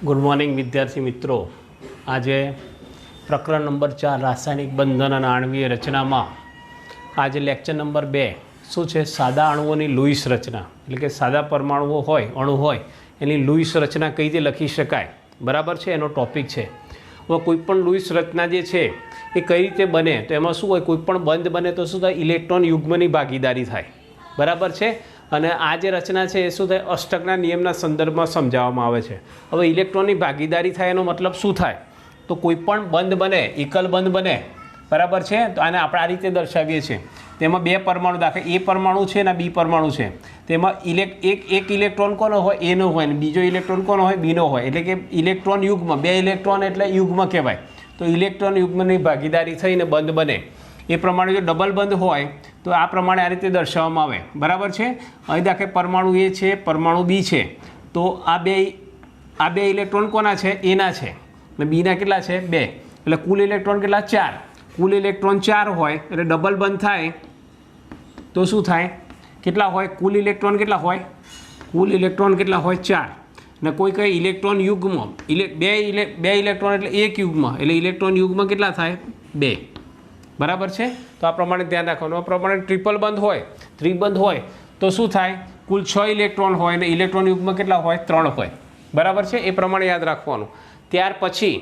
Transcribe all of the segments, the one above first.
Good morning વિદ્યાર્થી મિત્રો। આજે પ્રકરણ નંબર 4 રાસાયણિક બંધન અને આણ્વીય રચનામાં આજે લેક્ચર નંબર 2 શું છે? સાદા અણુઓની લુઈસ રચના, એટલે કે સાદા પરમાણુઓ હોય, અણુ હોય એની લુઈસ રચના કઈ રીતે લખી શકાય, બરાબર છે, એનો ટોપિક છે। હવે કોઈપણ લુઈસ રચના જે છે એ કઈ રીતે બને, તો એમાં શું હોય, કોઈપણ બંધ બને તો શું થાય, ઇલેક્ટ્રોન યુગ્મની ભાગીદારી થાય, બરાબર છે। અને આ જે રચના છે એ શું થાય, અષ્ટકના નિયમના સંદર્ભમાં સમજાવવામાં આવે છે। હવે ઇલેક્ટ્રોનની ભાગીદારી થાય એનો મતલબ શું થાય, તો કોઈ પણ બંધ બને, એકલ બંધ બને, બરાબર છે, તો આને આપણે આ રીતે દર્શાવીએ છીએ। તેમાં બે પરમાણુ, દાખલા એ પરમાણુ છે અને બી પરમાણુ છે, તેમાં એક ઇલેક્ટ્રોન કોનો હોય, એનો હોય, અને બીજો ઇલેક્ટ્રોન કોનો હોય, બીનો હોય, એટલે કે ઇલેક્ટ્રોન યુગ્મ, બે ઇલેક્ટ્રોન એટલે યુગ્મ કહેવાય। તો ઇલેક્ટ્રોન યુગ્મની ભાગીદારી થઈને બંધ બને। એ પ્રમાણે જો ડબલ બંધ હોય તો આ પ્રમાણે આ રીતે દર્શાવવામાં આવે, બરાબર છે। અહીં દાખલે પરમાણુ એ છે, પરમાણુ બી છે, તો આ બે ઇલેક્ટ્રોન કોના છે, એના છે, અને બીના કેટલા છે, બે, એટલે કુલ ઇલેક્ટ્રોન કેટલા, 4। કુલ ઇલેક્ટ્રોન 4 હોય એટલે ડબલ બંધ થાય તો શું થાય, કેટલા હોય, કુલ ઇલેક્ટ્રોન કેટલા હોય, કુલ ઇલેક્ટ્રોન કેટલા હોય, 4। અને કોઈ કઈ ઇલેક્ટ્રોન યુગ્મ, બે ઇલેક્ટ્રોન એટલે એક યુગ્મ, એટલે ઇલેક્ટ્રોન યુગ્મ કેટલા થાય, 2, બરાબર છે। તો આ પ્રમાણે ધ્યાન રાખવાનું। આ પ્રમાણે ટ્રિપલ બંધ હોય, ત્રિબંધ હોય તો શું થાય, કુલ 6 ઇલેક્ટ્રોન હોય અને ઇલેક્ટ્રોન યુગ્મ કેટલા હોય, 3 હોય, બરાબર છે। એ પ્રમાણે યાદ રાખવાનું। ત્યાર પછી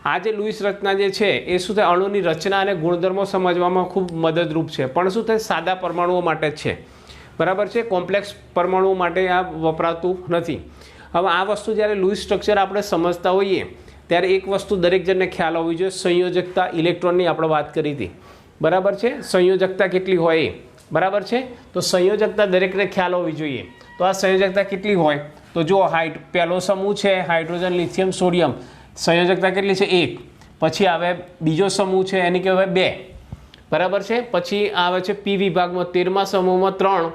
આ જે લુઈસ રચના જે છે એ શું થાય, અણુની રચના અને ગુણધર્મો સમજવામાં ખૂબ મદદરૂપ છે, પણ શું થાય, સાદા પરમાણુઓ માટે જ છે, બરાબર છે, કોમ્પ્લેક્સ પરમાણુઓ માટે આ વપરાતું નથી। હવે આ વસ્તુ જ્યારે લુઈસ સ્ટ્રક્ચર આપણે સમજતા હોઈએ ત્યારે એક વસ્તુ દરેક જણને ખ્યાલ હોવી જોઈએ, સંયોજકતા ઇલેક્ટ્રોનની આપણે વાત કરી હતી, બરાબર છે, સંયોજકતા કેટલી હોય એ, બરાબર છે। તો સંયોજકતા દરેકને ખ્યાલ હોવી જોઈએ। તો આ સંયોજકતા કેટલી હોય, તો જો પહેલો સમૂહ છે હાઇડ્રોજન, લિથિયમ, સોડિયમ, સંયોજકતા કેટલી છે, 1। પછી આવે બીજો સમૂહ છે એની કહેવાય 2, બરાબર છે। પછી આવે છે પી વિભાગમાં 13મા સમૂહમાં 3,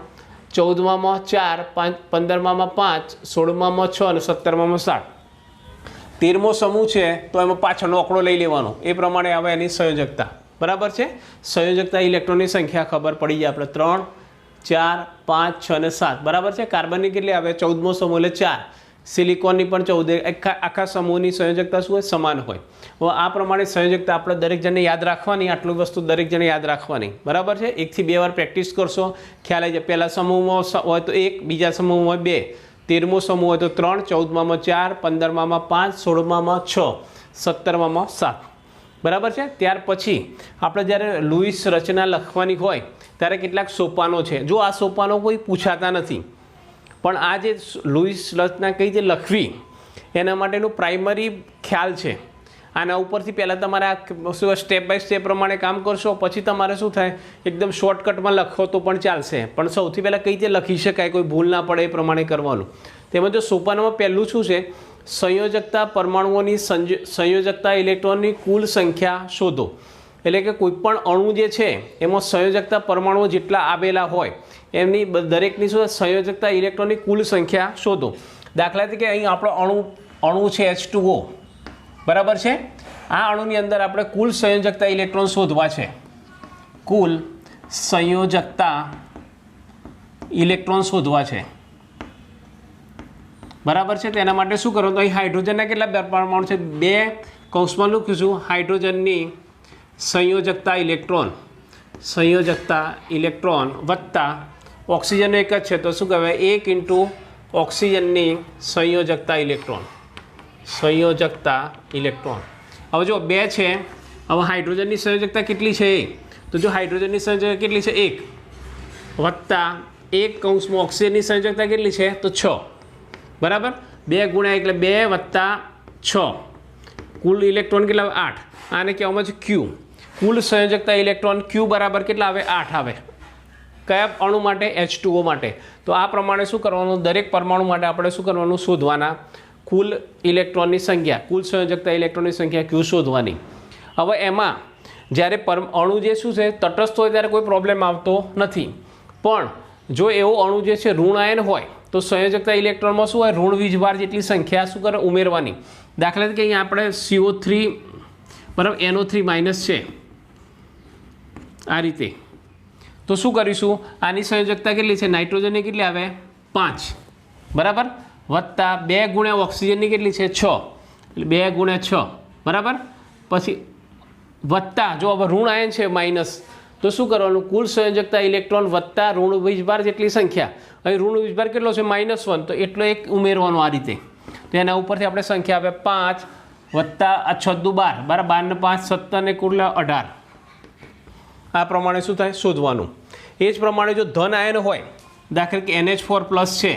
14માં 4, 15માં 5, 16માં 6 અને 17માં 7। 13મો સમૂહ છે તો એમાં પાછળનો આંકડો લઈ લેવાનો, એ પ્રમાણે આવે એની સંયોજકતા, બરાબર છે। સંયોજકતા ઇલેક્ટ્રોનની સંખ્યા ખબર પડી જાય આપણે, 3, 4, 5, 6 અને 7, બરાબર છે। કાર્બનની કેટલી આવે, 14મો સમૂહ એટલે 4, સિલિકોનની પણ 14, આખા સમૂહની સંયોજકતા શું હોય, સમાન હોય। હવે આ પ્રમાણે સંયોજકતા આપણે દરેક જણને યાદ રાખવાની, આટલું વસ્તુ દરેક જણે યાદ રાખવાની, બરાબર છે। 1 થી 2 વાર પ્રેક્ટિસ કરશો, ખ્યાલ આવી જાય। પહેલા સમૂહમાં હોય તો 1, બીજા સમૂહમાં 2, 13મો સમૂહ હોય તો 3, 14માં 4, 15માં 5, 16માં 6, 17માં 7, બરાબર છે। ત્યાર પછી આપણે જ્યારે લુઈસ રચના લખવાની હોય ત્યારે કેટલાક સોપાનો છે, જો આ સોપાનો કોઈ પૂછાતા નથી, પણ આ જે લુઈસ રચના કઈ રીતે લખવી એના માટેનું પ્રાઇમરી ખ્યાલ છે। આના ઉપરથી પહેલાં તમારે આ સ્ટેપ બાય સ્ટેપ પ્રમાણે કામ કરશો, પછી તમારે શું થાય, એકદમ શોર્ટકટમાં લખો તો પણ ચાલશે, પણ સૌથી પહેલાં કઈ રીતે લખી શકાય, કોઈ ભૂલ ના પડે એ પ્રમાણે કરવાનું। તેમાં જો સોપાનમાં પહેલું શું છે, સંયોજકતા પરમાણુઓની સંયોજકતા ઇલેક્ટ્રોનની કુલ સંખ્યા શોધો, એટલે કે કોઈપણ અણુ જે છે એમાં સંયોજકતા પરમાણુઓ જેટલા આવેલા હોય એમની દરેકની શું સંયોજકતા ઇલેક્ટ્રોનની કુલ સંખ્યા શોધો। દાખલા તરીકે અહીં આપણો અણુ છે H2O, બરાબર છે। આ અણુની અંદર આપણે કુલ સંયોજકતા ઇલેક્ટ્રોન શોધવા છે, કુલ સંયોજકતા ઇલેક્ટ્રોન શોધવા છે, બરાબર છે। તેના માટે શું કરવાનું, અહીં હાઇડ્રોજનના કેટલા પરમાણુ છે, 2 કૌંસમાં લખીશું, હાઇડ્રોજનની સંયોજકતા ઇલેક્ટ્રોન વત્તા ઓક્સિજનનો એક જ છે તો શું કહેવાય, 1 × ઓક્સિજનની સંયોજકતા ઇલેક્ટ્રોન। હવે જો 2 છે, હવે હાઇડ્રોજનની સંયોજકતા કેટલી છે, તો જો હાઇડ્રોજનની સંયોજકતા કેટલી છે, 1 વત્તા 1 કૌંસમાં ઓક્સિજનની સંયોજકતા કેટલી છે, તો 6, બરાબર। 2 × એટલે 2 વત્તા 6, કુલ ઇલેક્ટ્રોન કેટલા આવે, 8। આને કહેવામાં છે ક્યુ, કુલ સંયોજકતા ઇલેક્ટ્રોન ક્યુ બરાબર કેટલા આવે, 8 આવે, કયા અણુ માટે, H2O માટે। તો આ પ્રમાણે શું કરવાનું, દરેક પરમાણુ માટે આપણે શું કરવાનું, શોધવાના કુલ ઇલેક્ટ્રોનની સંખ્યા, કુલ સંયોજકતા ઇલેક્ટ્રોનની સંખ્યા ક્યુ શોધવાની। હવે એમાં જ્યારે અણુ જે શું છે તટસ્થ હોય ત્યારે કોઈ પ્રોબ્લેમ આવતો નથી, પણ જો એવો અણુ જે છે ઋણ આયન હોય તો સંયોજકતા ઇલેક્ટ્રોનમાં શું હોય, ઋણ વીજભાર જેટલી સંખ્યા શું કરે, ઉમેરવાની। દાખલા તરીકે અહીંયા આપણે CO3 બરાબર NO3- છે આ રીતે, તો શું કરીશું, આની સંયોજકતા કેટલી છે, નાઇટ્રોજનની કેટલી આવે, 5, બરાબર। વત્તા 2 ગુણ્યા ઓક્સિજનની કેટલી છે 6 એટલે 2 ગુણ્યા 6 બરાબર. પછી વત્તા જો હવે ઋણ આયન છે માઇનસ તો શું કરવાનું કુલ સંયોજકતા ઇલેક્ટ્રોન વત્તા ઋણ વીજભાર જેટલી સંખ્યા. અહીં ઋણ વીજભાર કેટલો છે -1 તો એટલો એક ઉમેરવાનો આ રીતે. તો એના ઉપરથી આપણે સંખ્યા આવે 5 વત્તા આ 6 દુ 12 12 ને 5 17 ને કુલ 18. આ પ્રમાણે શું થાય શોધવાનું. એ જ પ્રમાણે જો ધન આયન હોય દાખલા કે NH4+ છે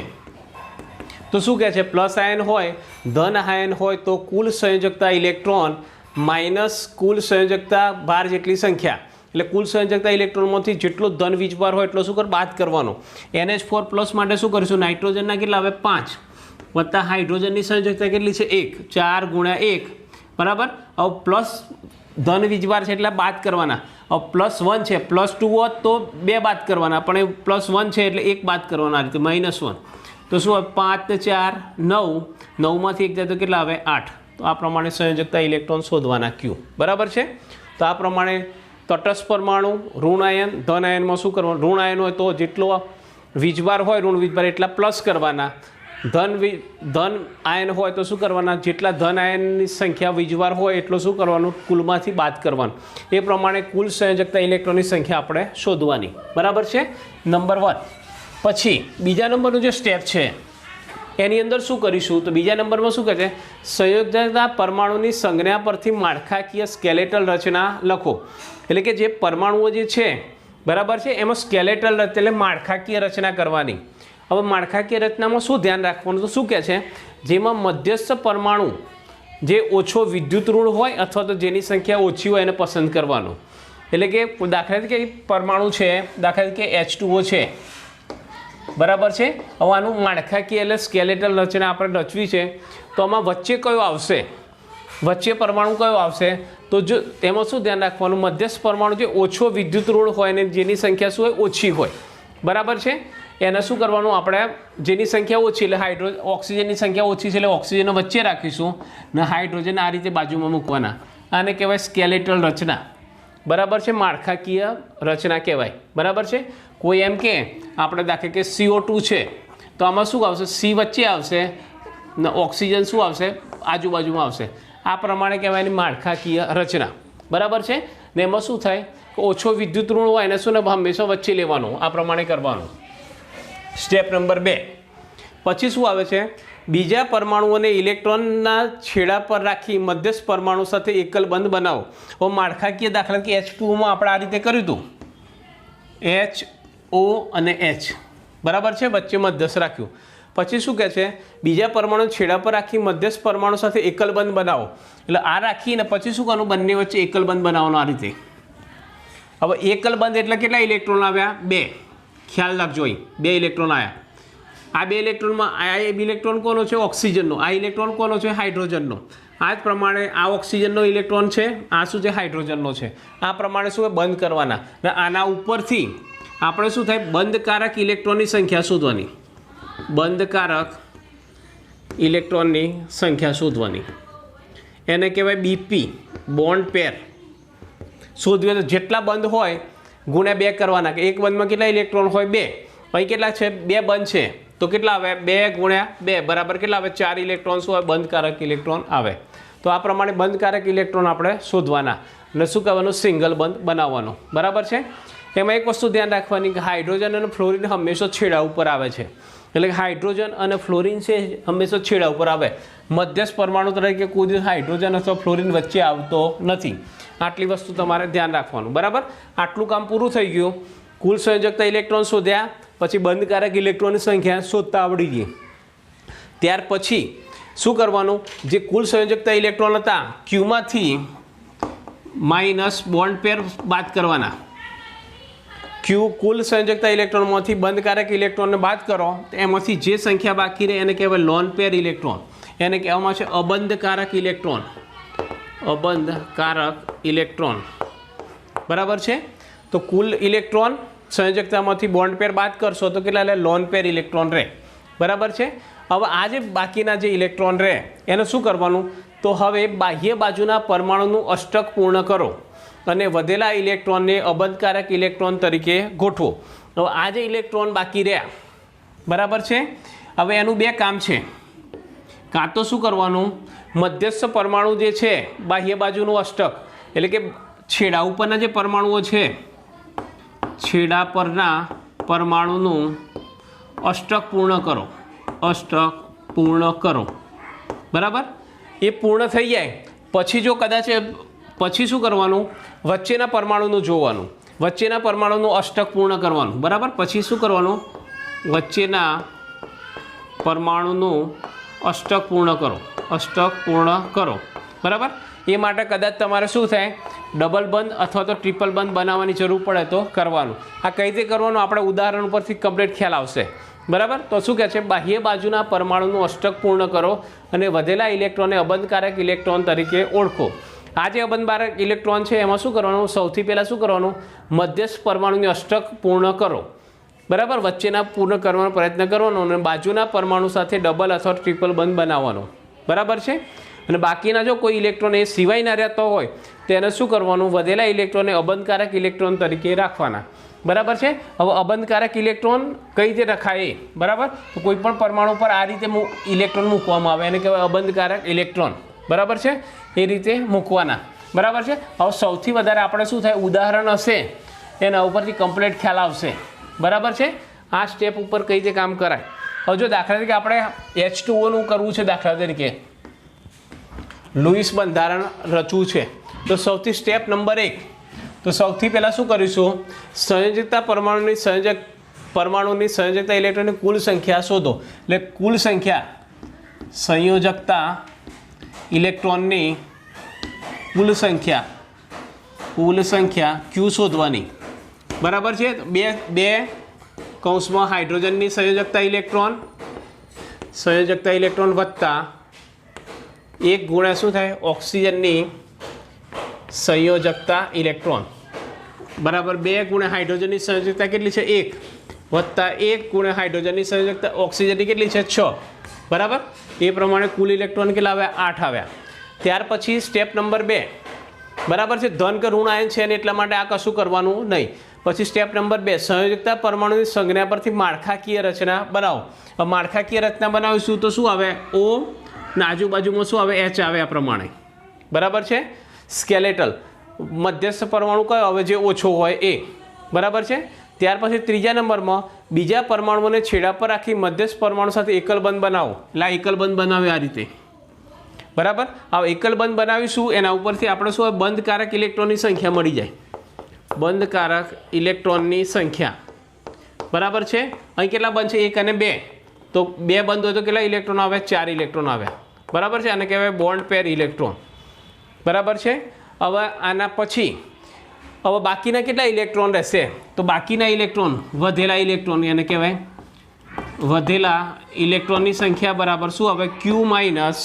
તો શું કહે છે પ્લસ આયન હોય ધન આયન હોય તો કુલ સંયોજકતા ઇલેક્ટ્રોન માઇનસ કુલ સંયોજકતા ભાર જેટલી સંખ્યા એટલે કુલ સંયોજકતા ઇલેક્ટ્રોનમાંથી જેટલો ધન વીજભાર હોય એટલો શું બાદ કરવાનો. NH4+ માટે શું કરીશું નાઇટ્રોજનના કેટલા આવે 5 વત્તા હાઇડ્રોજનની સંયોજકતા કેટલી છે 1 4 ગુણ્યા 1 બરાબર. હવે પ્લસ ધન વીજભાર છે એટલે બાદ કરવાના. હવે +1 છે +2 હોત તો 2 બાદ કરવાના પણ એ +1 છે એટલે 1 બાદ કરવાના આ રીતે -1 તો શું આવે 5 ને 4 9 9માંથી 1 જાય તો કેટલા આવે 8. તો આ પ્રમાણે સંયોજકતા ઇલેક્ટ્રોન શોધવાના Q બરાબર છે. તો આ પ્રમાણે તટસ્થ પરમાણુ ઋણ આયન ધન આયનમાં શું કરવાનું ઋણ આયન હોય તો જેટલો વીજભાર હોય ઋણ વીજભાર એટલા પ્લસ કરવાના. ધન આયન હોય તો શું કરવાના જેટલા ધન આયનની સંખ્યા વીજભાર હોય એટલો શું કરવાનું કુલમાંથી બાદ કરવાનું. એ પ્રમાણે કુલ સંયોજકતા ઇલેક્ટ્રોનની સંખ્યા આપણે શોધવાની બરાબર છે. નંબર 1 પછી બીજા નંબરનું જે સ્ટેપ છે એની અંદર શું કરીશું તો બીજા નંબરમાં શું કહે છે સંયોજકતા પરમાણુની સંજ્ઞા પરથી માળખાકીય સ્કેલેટલ રચના લખો. એટલે કે જે પરમાણુઓ જે છે બરાબર છે એમાં સ્કેલેટલ એટલે માળખાકીય રચના કરવાની. હવે માળખાકીય રચનામાં શું ધ્યાન રાખવાનું તો શું કહે છે જેમાં મધ્યસ્થ પરમાણુ જે ઓછો વિદ્યુત ઋણ હોય અથવા તો જેની સંખ્યા ઓછી હોય એને પસંદ કરવાનું. એટલે કે દાખલા તરીકે પરમાણુ છે દાખલા તરીકે H2O છે બરાબર છે. હવે આનું માળખાકીય એટલે સ્કેલેટલ રચના આપણે રચવી છે તો આમાં વચ્ચે કયો આવશે વચ્ચે પરમાણુ કયો આવશે તો જો તેમાં શું ધ્યાન રાખવાનું મધ્યસ્થ પરમાણુ જે ઓછો વિદ્યુત ઋણ હોય ને જેની સંખ્યા શું હોય ઓછી હોય બરાબર છે. એને શું કરવાનું આપણે જેની સંખ્યા ઓછી એટલે ઓક્સિજનની સંખ્યા ઓછી છે એટલે ઓક્સિજન વચ્ચે રાખીશું ને હાઇડ્રોજન આ રીતે બાજુમાં મૂકવાના. આને કહેવાય સ્કેલેટલ રચના બરાબર છે. માળખાકીય રચના કહેવાય બરાબર છે. કોઈ એમ કે આપણે દાખલે કે CO2 છે તો આમાં શું આવશે C વચ્ચે આવશે ને ઓક્સિજન શું આવશે આજુબાજુમાં આવશે. આ પ્રમાણે કહેવાય એની માળખાકીય રચના બરાબર છે. ને એમાં શું થાય ઓછો વિદ્યુત ઋણ હોય એને શું ને હંમેશા વચ્ચે લેવાનું. આ પ્રમાણે કરવાનું. સ્ટેપ નંબર 2 પછી શું આવે છે બીજા પરમાણુઓને ઇલેક્ટ્રોનના છેડા પર રાખી મધ્યસ્થ પરમાણુ સાથે એકલ બંધ બનાવો. હવે માળખાકીય દાખલા કે H2O આપણે આ રીતે કર્યું હતું HO અને H બરાબર છે વચ્ચે મધ્યસ્થ રાખ્યું. પછી શું કહે છે બીજા પરમાણુ છેડા પર રાખી મધ્યસ્થ પરમાણુ સાથે એકલ બંધ બનાવો. એટલે આ રાખીને પછી શું કરવાનું બંને વચ્ચે એકલ બંધ બનાવવાનો આ રીતે. હવે એકલ બંધ એટલે કેટલા ઇલેક્ટ્રોન આવ્યા 2 ખ્યાલ રાખજો અહીં 2 ઇલેક્ટ્રોન આવ્યા. આ 2 ઇલેક્ટ્રોનમાં આ ઇલેક્ટ્રોન કોનો છે ઓક્સિજનનો આ ઇલેક્ટ્રોન કોનો છે હાઇડ્રોજનનો. આ જ પ્રમાણે આ ઓક્સિજનનો ઇલેક્ટ્રોન છે આ શું છે હાઇડ્રોજનનો છે. આ પ્રમાણે શું બંધ કરવાના ને આના ઉપરથી આપણે શું થાય બંધકારક ઇલેક્ટ્રોનની સંખ્યા શોધવાની. બંધકારક ઇલેક્ટ્રોનની સંખ્યા શોધવાની એને કહેવાય BP બોન્ડ પેર. શોધવી તો જેટલા બંધ હોય ગુણ્યા 2 કરવાના કે એક બંધમાં કેટલા ઇલેક્ટ્રોન હોય 2 પછી કેટલા છે 2 બંધ છે તો કેટલા આવે 2 ગુણ્યા 2 બરાબર કેટલા આવે 4 ઇલેક્ટ્રોન શું આવે બંધકારક ઇલેક્ટ્રોન આવે. તો આ પ્રમાણે બંધકારક ઇલેક્ટ્રોન આપણે શોધવાના અને શું કરવાનું સિંગલ બંધ બનાવવાનો બરાબર છે. એમાં એક વસ્તુ ધ્યાન રાખવાની કે હાઇડ્રોજન અને ફ્લોરિન હંમેશા છેડા ઉપર આવે છે. એટલે કે હાઇડ્રોજન અને ફ્લોરિન છે હંમેશા છેડા ઉપર આવે. મધ્યસ્થ પરમાણુ તરીકે કોઈ દિવસ હાઇડ્રોજન અથવા ફ્લોરિન વચ્ચે આવતો નથી. આટલી વસ્તુ તમારે ધ્યાન રાખવાનું બરાબર. આટલું કામ પૂરું થઈ ગયું. કુલ સંયોજકતા ઇલેક્ટ્રોન શોધ્યા પછી બંધકારક ઇલેક્ટ્રોનની સંખ્યા શોધતા આવડી ગઈ. ત્યાર પછી શું કરવાનું જે કુલ સંયોજકતા ઇલેક્ટ્રોન હતા Qમાંથી માઇનસ બોન્ડ પેર બાદ કરવાના. કુલ સંયોજકતા ઇલેક્ટ્રોનમાંથી બંધકારક ઇલેક્ટ્રોનને બાદ કરો તો એમાંથી જે સંખ્યા બાકી રહે એને કહેવાય લોન પેર ઇલેક્ટ્રોન. એને કહેવામાં છે અબંધકારક ઇલેક્ટ્રોન. અબંધકારક ઇલેક્ટ્રોન બરાબર છે. તો કુલ ઇલેક્ટ્રોન સંયોજકતામાંથી બોન્ડ પેર બાદ કરશો તો કેટલા લોન પેર ઇલેક્ટ્રોન રહે બરાબર છે. હવે આ જે બાકીના જે ઇલેક્ટ્રોન રહે એને શું કરવાનું તો હવે બાહ્ય બાજુના પરમાણુનું અષ્ટક પૂર્ણ કરો અને વધેલા ઇલેક્ટ્રોનને અબંધકારક ઇલેક્ટ્રોન તરીકે ગોઠવો. હવે આ જે ઇલેક્ટ્રોન બાકી રહ્યા બરાબર છે હવે એનું બે કામ છે, કાં તો શું કરવાનું, મધ્યસ્થ પરમાણુ જે છે બાહ્ય બાજુનું અષ્ટક એટલે કે છેડા ઉપરના જે પરમાણુઓ છે, છેડા પરના પરમાણુનું અષ્ટક પૂર્ણ કરો, અષ્ટક પૂર્ણ કરો, બરાબર. એ પૂર્ણ થઈ જાય પછી જો કદાચ પછી શું કરવાનું, વચ્ચેના પરમાણુનું જોવાનું, વચ્ચેના પરમાણુનું અષ્ટક પૂર્ણ કરવાનું, બરાબર. પછી શું કરવાનું, વચ્ચેના પરમાણુનું અષ્ટક પૂર્ણ કરો, અષ્ટક પૂર્ણ કરો, બરાબર. એ માટે કદાચ તમારે શું થાય, ડબલ બંધ અથવા તો ટ્રિપલ બંધ બનાવવાની જરૂર પડે તો કરવાનું. આ કઈ રીતે કરવાનું આપણે ઉદાહરણ ઉપરથી કમ્પ્લીટ ખ્યાલ આવશે, બરાબર. તો શું કહે છે, બાહ્ય બાજુના પરમાણુનું અષ્ટક પૂર્ણ કરો અને વધેલા ઇલેક્ટ્રોનને અબંધકારક ઇલેક્ટ્રોન તરીકે ઓળખો. આ જે અબંધકારક ઇલેક્ટ્રોન છે એમાં શું કરવાનું, સૌથી પહેલાં શું કરવાનું, મધ્યસ્થ પરમાણુની અષ્ટક પૂર્ણ કરો, બરાબર. વચ્ચેના પૂર્ણ કરવાનો પ્રયત્ન કરવાનો અને બાજુના પરમાણુ સાથે ડબલ અથવા ટ્રિપલ બંધ બનાવવાનો, બરાબર છે. અને બાકીના જો કોઈ ઇલેક્ટ્રોન એ સિવાયના રહેતો હોય તેને શું કરવાનું, વધેલા ઇલેક્ટ્રોનને અબંધકારક ઇલેક્ટ્રોન તરીકે રાખવાના, બરાબર છે. હવે અબંધકારક ઇલેક્ટ્રોન કઈ રીતે રખાય, બરાબર. તો કોઈ પણ પરમાણુ પર આ રીતે ઇલેક્ટ્રોન મૂકવામાં આવે એને કહેવાય અબંધકારક ઇલેક્ટ્રોન, બરાબર છે. એ રીતે મૂકવાના, બરાબર છે. હવે સૌથી વધારે આપણે શું થાય, ઉદાહરણ હશે એના ઉપરથી કમ્પ્લીટ ખ્યાલ આવશે, બરાબર છે. આ સ્ટેપ ઉપર કઈ રીતે કામ કરાય. હવે જો દાખલા તરીકે આપણે H2O કરવું છે, દાખલા તરીકે લુઈસ બંધારણ રચવું છે, તો સૌથી સ્ટેપ નંબર 1, તો સૌથી પહેલાં શું કરીશું, સંયોજકતા પરમાણુની સંયોજકતા ઇલેક્ટ્રોનની કુલ સંખ્યા શોધો. એટલે કુલ સંખ્યા, સંયોજકતા ઇલેક્ટ્રોનની કુલ સંખ્યા Q શોધવાની, બરાબર છે. બે કૌંસમાં હાઇડ્રોજનની સંયોજકતા ઇલેક્ટ્રોન વત્તા 1 ગુણ્યા શું થાય, ઓક્સિજનની સંયોજકતા ઇલેક્ટ્રોન, બરાબર. 2 ગુણ્યા હાઇડ્રોજનની સંયોજકતા કેટલી છે, 1 વત્તા 1 ગુણ્યા હાઇડ્રોજનની સંયોજકતા ઓક્સિજનની કેટલી છે, 6, બરાબર. એ પ્રમાણે કુલ ઇલેક્ટ્રોન કેટલા આવ્યા, 8 આવ્યા. ત્યાર પછી સ્ટેપ નંબર 2, બરાબર છે. ધન કે ઋણ આયન છે ને એટલા માટે આ કશું કરવાનું નહીં. પછી સ્ટેપ નંબર 2, સંયોજકતા પરમાણુની સંજ્ઞા પરથી માળખાકીય રચના બનાવો. માળખાકીય રચના બનાવીશું તો શું આવે, O ના આજુબાજુમાં શું આવે, H આવે આ પ્રમાણે, બરાબર છે. સ્કેલેટલ મધ્યસ્થ પરમાણુ કયો આવે, જે ઓછો હોય એ, બરાબર છે. ત્યાર પછી ત્રીજા નંબરમાં બીજા પરમાણુઓને છેડા પર રાખી મધ્યસ્થ પરમાણુ સાથે એકલ બંધ બનાવો. એટલે આ એકલ બંધ બનાવે આ રીતે, બરાબર. આ એકલ બંધ બનાવીશું એના ઉપરથી આપણે શું હોય, બંધકારક ઇલેક્ટ્રોનની સંખ્યા મળી જાય, બંધકારક ઇલેક્ટ્રોનની સંખ્યા, બરાબર છે. અહીં કેટલા બંધ છે, 1 અને 2, તો 2 બંધ હોય તો કેટલા ઇલેક્ટ્રોન આવે, 4 ઇલેક્ટ્રોન આવ્યા, બરાબર છે. આને કહેવાય બોન્ડ પેર ઇલેક્ટ્રોન, બરાબર છે. હવે આના પછી હવે બાકીના કેટલા ઇલેક્ટ્રોન રહેશે, તો બાકીના ઇલેક્ટ્રોન, વધેલા ઇલેક્ટ્રોન એને કહેવાય વધેલા ઇલેક્ટ્રોનની સંખ્યા, બરાબર શું આવે, Q માઇનસ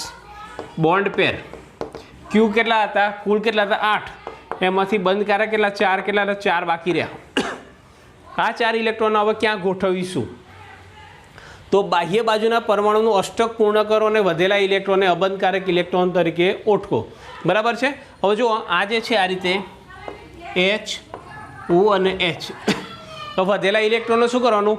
બોન્ડ પેર. Q કેટલા હતા, કુલ કેટલા હતા, 8, એમાંથી બંધકારક કેટલા, 4, કેટલા હતા, 4 બાકી રહ્યા. આ 4 ઇલેક્ટ્રોન હવે ક્યાં ગોઠવીશું, તો બાહ્ય બાજુના પરમાણુનું અષ્ટક પૂર્ણ કરો અને વધેલા ઇલેક્ટ્રોનને અબંધકારક ઇલેક્ટ્રોન તરીકે ઓળખો, બરાબર છે. હવે જો આ જે છે આ રીતે H, O અને H, તો વધેલા ઇલેક્ટ્રોનને શું કરવાનું,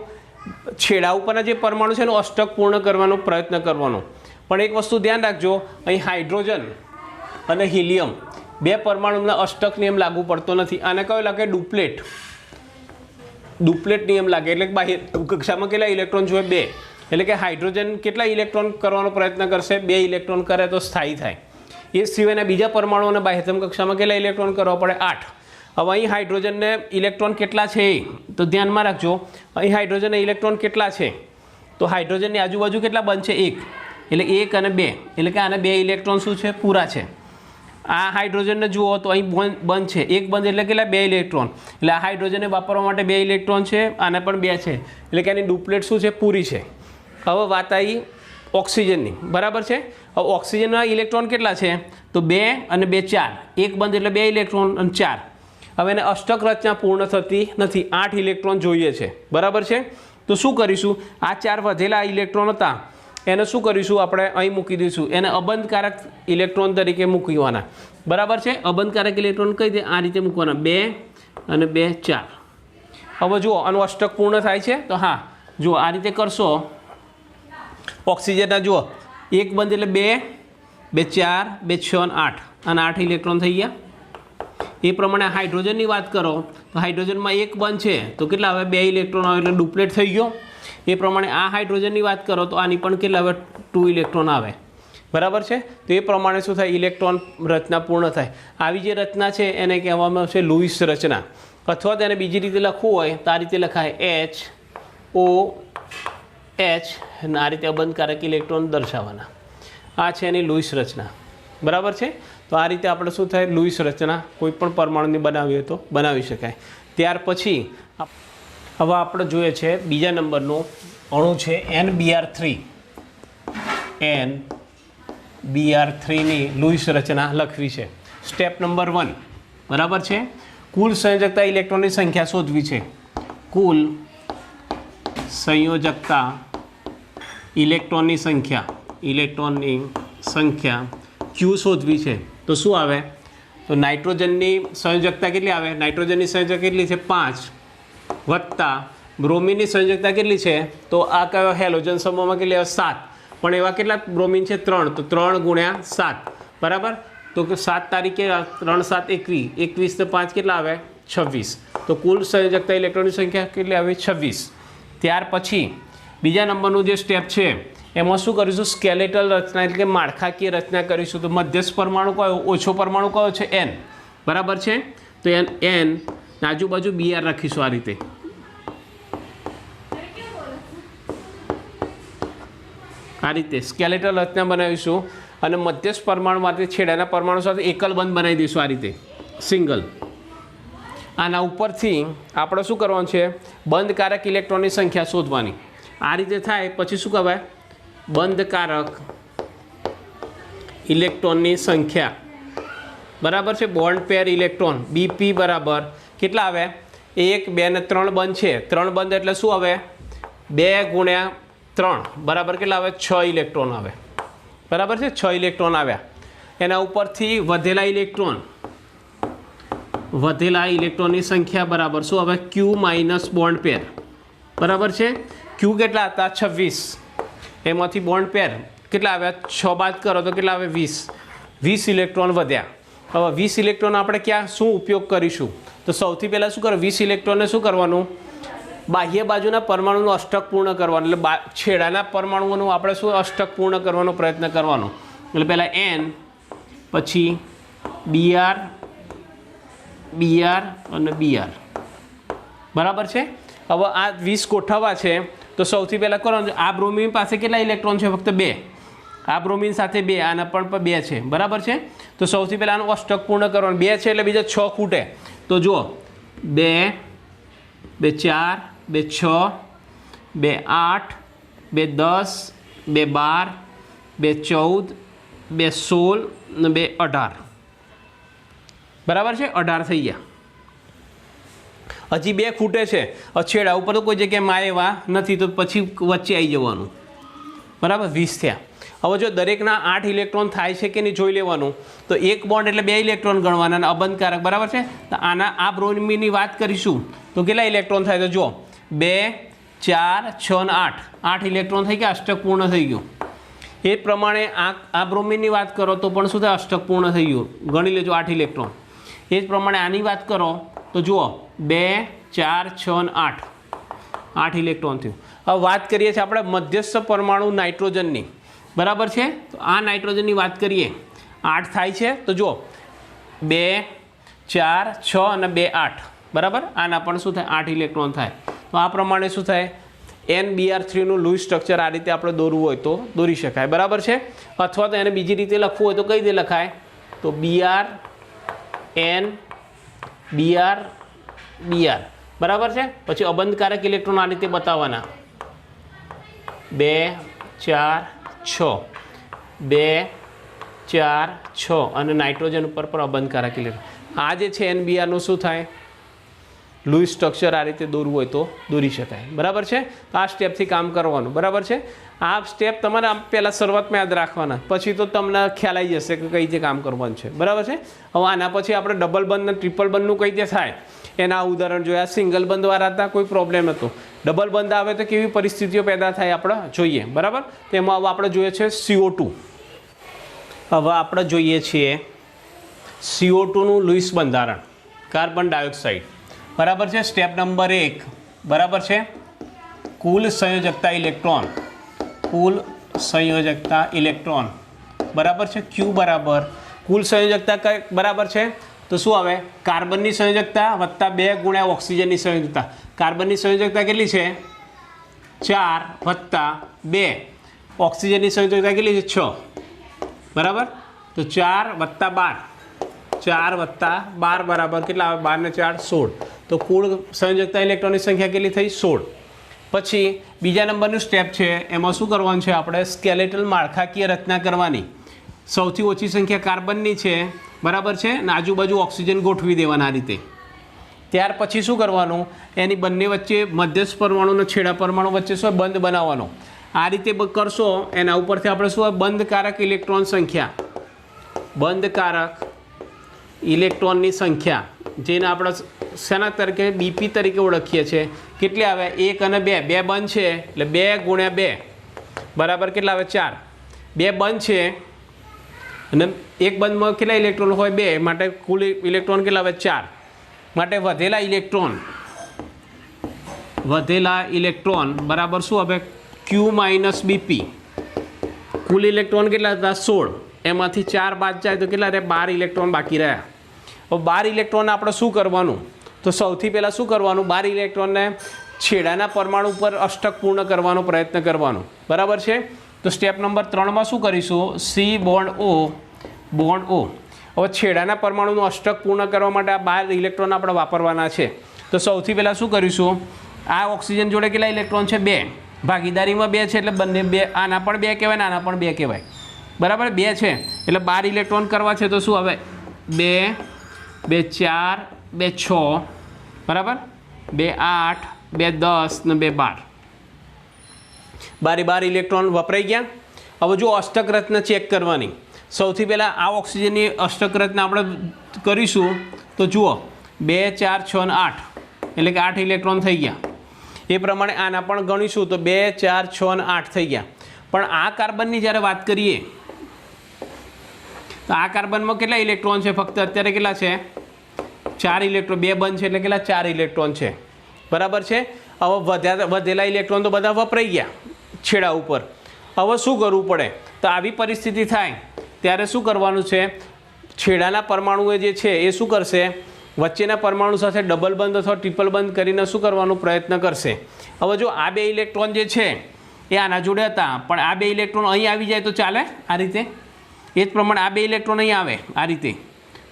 છેડા ઉપરના જે પરમાણુ છે એનું અષ્ટક પૂર્ણ કરવાનો પ્રયત્ન કરવાનો. પણ એક વસ્તુ ધ્યાન રાખજો, અહીં હાઇડ્રોજન અને હિલિયમ 2 પરમાણુના અષ્ટક નિયમ લાગુ પડતો નથી. આને કયો લાગે, ડુપ્લેટ નિયમ લાગે. એટલે કે બાહ્ય કક્ષામાં કેટલા ઇલેક્ટ્રોન જોઈએ, 2. એટલે કે હાઇડ્રોજન કેટલા ઇલેક્ટ્રોન કરવાનો પ્રયત્ન કરશે, 2 ઇલેક્ટ્રોન કરે તો સ્થાયી થાય. એ સિવાયના બીજા પરમાણુઓને બાહ્યતમ કક્ષામાં કેટલા ઇલેક્ટ્રોન કરવા પડે, 8. હવે અહીં હાઇડ્રોજનને ઇલેક્ટ્રોન કેટલા છે તો ધ્યાનમાં રાખજો. અહીં હાઇડ્રોજનના ઇલેક્ટ્રોન કેટલા છે, તો હાઇડ્રોજનની આજુબાજુ કેટલા બંધ છે, 1. એટલે 1 અને 2, એટલે કે આને 2 ઇલેક્ટ્રોન શું છે, પૂરા છે. આ હાઇડ્રોજનને જુઓ તો અહીં બંધ છે, 1 બંધ એટલે કેટલા, 2 ઇલેક્ટ્રોન. એટલે આ હાઇડ્રોજનને વાપરવા માટે 2 ઇલેક્ટ્રોન છે, આને પણ 2 છે, એટલે કે આની ડુપ્લેટ શું છે, પૂરી છે. હવે વાત આવી ઓક્સિજનની, બરાબર છે. હવે ઓક્સિજનના ઇલેક્ટ્રોન કેટલા છે, તો 2 અને 2 4, 1 બંધ એટલે 2 ઇલેક્ટ્રોન અને 4. હવે એને અષ્ટક રચના પૂર્ણ થતી નથી, 8 ઇલેક્ટ્રોન જોઈએ છે, બરાબર છે. તો શું કરીશું, આ 4 વધેલા ઇલેક્ટ્રોન હતા એને શું કરીશું, આપણે અહીં મૂકી દઈશું, એને અબંધકારક ઇલેક્ટ્રોન તરીકે મૂકવાના, બરાબર છે. અબંધકારક ઇલેક્ટ્રોન કઈ રીતે, આ રીતે મૂકવાના, 2 અને 2 4. હવે જુઓ આનું અષ્ટક પૂર્ણ થાય છે, તો હા જુઓ આ રીતે કરશો ઓક્સિજનના જુઓ એક બંધ એટલે 2 2 4 2 6 અને 8 અને 8 ઇલેક્ટ્રોન થઈ ગયા. એ પ્રમાણે હાઇડ્રોજનની વાત કરો તો હાઇડ્રોજનમાં એક બંધ છે તો કેટલા આવે 2 ઇલેક્ટ્રોન આવે એટલે ડુપ્લેટ થઈ ગયો. એ પ્રમાણે આ હાઇડ્રોજનની વાત કરો તો આની પણ કેટલા આવે 2 ઇલેક્ટ્રોન આવે. બરાબર છે. તો એ પ્રમાણે શું થાય ઇલેક્ટ્રોન રચના પૂર્ણ થાય. આવી જે રચના છે એને કહેવામાં આવશે લુઈસ રચના, અથવા તેને બીજી રીતે લખવું હોય તો આ રીતે લખાય HOH અને આ રીતે અબંધકારક ઇલેક્ટ્રોન દર્શાવવાના. આ છે એની લુઈસ રચના. બરાબર છે. તો આ રીતે આપણે શું થાય લુઈસ રચના કોઈ પણ પરમાણુની બનાવી હોય તો બનાવી શકાય. ત્યાર પછી હવે આપણે જોઈએ છે બીજા નંબરનું અણુ છે NBr3. NBr3ની લુઈસ રચના લખવી છે. Step number 1. બરાબર છે. કુલ સંયોજકતા ઇલેક્ટ્રોનની સંખ્યા શોધવી છે. કુલ સંયોજકતા ઇલેક્ટ્રોનની સંખ્યા Q શોધવી છે. તો શું આવે તો નાઇટ્રોજનની સંયોજકતા કેટલી આવે નાઇટ્રોજનની સંયોજકતા કેટલી છે 5 વત્તા બ્રોમિનની સંયોજકતા કેટલી છે તો આ કયો હેલોજન સમૂહમાં કેટલી આવે 7 પણ એવા કેટલા બ્રોમિન છે 3 તો 3 ગુણ્યા 7 બરાબર. તો 7 તારીખે 3 7 21 21 તો 5 કેટલા આવે 26. તો કુલ સંયોજકતા ઇલેક્ટ્રોનની સંખ્યા કેટલી આવે 26. ત્યાર પછી બીજા નંબરનું જે સ્ટેપ છે એમાં શું કરીશું સ્કેલેટલ રચના એટલે કે માળખાકીય રચના કરીશું. તો મધ્યસ્થ પરમાણુ કયો ઓછો પરમાણુ કયો છે N. બરાબર છે. તો N આજુબાજુ Br રાખીશું આ રીતે. આ રીતે સ્કેલેટલ રચના બનાવીશું અને મધ્યસ્થ પરમાણુમાંથી છેડાના પરમાણુ સાથે એકલ બંધ બનાવી દઈશું આ રીતે સિંગલ. આના ઉપરથી આપણે શું કરવાનું છે બંધકારક ઇલેક્ટ્રોનની સંખ્યા શોધવાની. આ રીતે થાય પછી શું કહેવાય બંધકારક ઇલેક્ટ્રોનની સંખ્યા. બરાબર છે. બોન્ડ પેર ઇલેક્ટ્રોન BP બરાબર કેટલા આવે 1 2 અને 3 બંધ છે. 3 બંધ એટલે શું આવે 2 ગુણ્યા 3 બરાબર કેટલા આવે 6 ઇલેક્ટ્રોન આવે. બરાબર છે. 6 ઇલેક્ટ્રોન આવ્યા. એના ઉપરથી વધેલા ઇલેક્ટ્રોનની સંખ્યા બરાબર શું આવે Q માઇનસ બોન્ડ પેર. બરાબર છે. Q કેટલા હતા 26. એમાંથી બોન્ડ પેર કેટલા આવ્યા 6 બાદ કરો તો કેટલા આવે 20 ઇલેક્ટ્રોન વધ્યા. હવે 20 ઇલેક્ટ્રોન આપણે ક્યાં શું ઉપયોગ કરીશું તો સૌથી પહેલાં શું કરો 20 ઇલેક્ટ્રોનને શું કરવાનું બાહ્ય બાજુના પરમાણુનું અષ્ટક પૂર્ણ કરવાનું. એટલે છેડાના પરમાણુઓનું આપણે શું અષ્ટક પૂર્ણ કરવાનો પ્રયત્ન કરવાનો. એટલે પહેલાં N પછી Br અને Br. બરાબર છે. હવે આ 20 ગોઠવવા છે તો સૌથી પહેલાં કરવાનું આ બ્રોમિન પાસે કેટલા ઇલેક્ટ્રોન છે ફક્ત 2. આ બ્રોમિન સાથે 2 આના પણ 2 છે. બરાબર છે. તો સૌથી પહેલાં આનું અષ્ટક પૂર્ણ કરવાનું 2 છે એટલે બીજા 6 ખૂટે. તો જુઓ 2 2 4 2 6 2 8 2 10 2 12 2 14 2 16 અને 2 18. બરાબર છે. 18 થઈ ગયા. હજી 2 ખૂટે છે. છેડા ઉપર તો કોઈ જગ્યાએ માં એવા નથી તો પછી વચ્ચે આવી જવાનું. બરાબર 20 થયા. હવે જો દરેકના 8 ઇલેક્ટ્રોન થાય છે કે નહીં જોઈ લેવાનું. તો એક બોન્ડ એટલે 2 ઇલેક્ટ્રોન ગણવાના અને અબંધકારક. બરાબર છે. તો આના આ બ્રોમિનની વાત કરીશું તો કેટલા ઇલેક્ટ્રોન થાય તો જો 2 4 6 અને 8 ઇલેક્ટ્રોન થઈ ગયા અષ્ટક પૂર્ણ થઈ ગયું. એ પ્રમાણે આ બ્રોમિનની વાત કરો તો પણ શું થાય અષ્ટક પૂર્ણ થઈ ગયું. ગણી લેજો 8 ઇલેક્ટ્રોન. એ જ પ્રમાણે આની વાત કરો તો જુઓ 2 4 6 અને 8 ઇલેક્ટ્રોન થયું. હવે વાત કરીએ છીએ આપણે મધ્યસ્થ પરમાણુ નાઇટ્રોજનની. બરાબર છે. તો આ નાઇટ્રોજનની વાત કરીએ 8 થાય છે તો જુઓ 2 4 6 અને 2 8. બરાબર. આના પણ શું થાય 8 ઇલેક્ટ્રોન થાય. તો આ પ્રમાણે શું થાય NBr3નું લુઈસ સ્ટ્રક્ચર આ રીતે આપણે દોરવું હોય તો દોરી શકાય. બરાબર છે. અથવા તો એને બીજી રીતે લખવું હોય તો કઈ રીતે લખાય તો Br N Br Br. બરાબર છે. પછી અબંધકારક ઇલેક્ટ્રોન આ રીતે બતાવવાના 2 4 6 2 4 6 અને નાઇટ્રોજન ઉપર પણ અબંધકારક ઇલેક્ટ્રોન. આ જે છે NBrનું શું થાય લુઈસ સ્ટ્રક્ચર આ રીતે દોરવું હોય તો દોરી શકાય, બરાબર છે. તો આ સ્ટેપથી કામ કરવાનું, બરાબર છે. આ સ્ટેપ તમારે આમ પહેલાં શરૂઆતમાં યાદ રાખવાના, પછી તો તમને ખ્યાલ આવી જશે કે કઈ રીતે કામ કરવાનું છે, બરાબર છે. હવે આના પછી આપણે ડબલ બંધ અને ટ્રિપલ બંધનું કઈ રીતે થાય એના ઉદાહરણ જોયા. સિંગલ બંધવાળા હતા, કોઈ પ્રોબ્લેમ હતો. ડબલ બંધ આવે તો કેવી પરિસ્થિતિઓ પેદા થાય આપણે જોઈએ, બરાબર. તેમાં હવે આપણે જોઈએ છે CO2. હવે આપણે જોઈએ છીએ CO2નું લુઈસ બંધારણ, કાર્બન ડાયોક્સાઇડ, બરાબર છે. સ્ટેપ નંબર 1, બરાબર છે. કુલ સંયોજકતા ઇલેક્ટ્રોન, કુલ સંયોજકતા ઇલેક્ટ્રોન, બરાબર છે. Q બરાબર કુલ સંયોજકતા બરાબર છે તો શું આવે? કાર્બનની સંયોજકતા વત્તા 2 ગુણ્યા ઓક્સિજનની સંયોજકતા. કાર્બનની સંયોજકતા કેટલી છે? 4 વત્તા 2. ઓક્સિજનની સંયોજકતા કેટલી છે? 6, બરાબર. તો 4 વત્તા 12, 4 વત્તા 12 બરાબર કેટલા આવે? 12 ને 4 16. તો કુલ સંયોજકતા ઇલેક્ટ્રોનની સંખ્યા કેટલી થઈ? 16. પછી બીજા નંબરનું સ્ટેપ છે, એમાં શું કરવાનું છે? આપણે સ્કેલેટલ માળખાકીય રચના કરવાની. સૌથી ઓછી સંખ્યા કાર્બનની છે, બરાબર છે, અને આજુબાજુ ઓક્સિજન ગોઠવી દેવાના આ રીતે. ત્યાર પછી શું કરવાનું? એની બંને વચ્ચે મધ્યસ્થ પરમાણુ અને છેડા પરમાણુ વચ્ચે શું બંધ બનાવવાનો. આ રીતે કરશો એના ઉપરથી આપણે શું? બંધકારક ઇલેક્ટ્રોન સંખ્યા, બંધકારક ઇલેક્ટ્રોનની સંખ્યા, જેને આપણે શેના તરીકે? BP તરીકે ઓળખીએ છીએ. કેટલી આવે? 1 અને 2. 2 બંધ છે એટલે 2 ગુણ્યા 2 બરાબર કેટલા આવે? 4. 2 બંધ છે અને એક બંધમાં કેટલા ઇલેક્ટ્રોન હોય? 2, માટે કુલ ઇલેક્ટ્રોન કેટલા આવે? 4. માટે વધેલા ઇલેક્ટ્રોન બરાબર શું હવે? Q minus BP. કુલ ઇલેક્ટ્રોન કેટલા હતા? 16. એમાંથી 4 બાદ જાય તો કેટલા રહે? 12 ઇલેક્ટ્રોન બાકી રહ્યા. હવે 12 ઇલેક્ટ્રોન આપણે શું કરવાનું? તો સૌથી પહેલાં શું કરવાનું? 12 ઇલેક્ટ્રોનને છેડાના પરમાણુ ઉપર અષ્ટક પૂર્ણ કરવાનો પ્રયત્ન કરવાનો, બરાબર છે. તો સ્ટેપ નંબર 3માં શું કરીશું? C bond O, bond O. હવે છેડાના પરમાણુનું અષ્ટક પૂર્ણ કરવા માટે આ 12 ઇલેક્ટ્રોન આપણે વાપરવાના છે. તો સૌથી પહેલાં શું કરીશું? આ ઓક્સિજન જોડે કેટલા ઇલેક્ટ્રોન છે? 2. ભાગીદારીમાં 2 છે એટલે બંને 2. આના પણ 2 કહેવાય ને આના પણ 2 કહેવાય, બરાબર. 2 છે એટલે 12 ઇલેક્ટ્રોન કરવા છે તો શું હવે? 2, 2 4, 2 6, બરાબર. 2 8, 2 10 ને 2 12. 12 ઇલેક્ટ્રોન વપરાઈ ગયા. હવે જો અષ્ટક રચના ચેક કરવાની. સૌથી પહેલાં આ ઓક્સિજનની અષ્ટક રચના આપણે કરીશું તો જુઓ 2 4 6 અને 8 એટલે કે 8 ઇલેક્ટ્રોન થઈ ગયા. એ પ્રમાણે આના પણ ગણીશું તો 2 4 6 અને 8 થઈ ગયા. પણ આ કાર્બનની જ્યારે વાત કરીએ તો આ કાર્બનમાં કેટલા ઇલેક્ટ્રોન છે? ફક્ત અત્યારે કેટલા છે? 4 ઇલેક્ટ્રોન. 2 બંધ છે એટલે કેટલા? 4 ઇલેક્ટ્રોન છે, બરાબર છે. હવે વધેલા ઇલેક્ટ્રોન તો બધા વપરાઈ ગયા છેડા ઉપર. હવે શું કરવું પડે? તો આવી પરિસ્થિતિ થાય ત્યારે શું કરવાનું છે? છેડાના પરમાણુઓ જે છે એ શું કરશે? વચ્ચેના પરમાણુ સાથે ડબલ બંધ અથવા ટ્રિપલ બંધ કરીને શું કરવાનો પ્રયત્ન કરશે? હવે જો આ 2 ઇલેક્ટ્રોન જે છે એ આના જોડે હતા, પણ આ 2 ઇલેક્ટ્રોન અહીં આવી જાય તો ચાલે આ રીતે. એ જ પ્રમાણે આ 2 ઇલેક્ટ્રોન અહીં આવે આ રીતે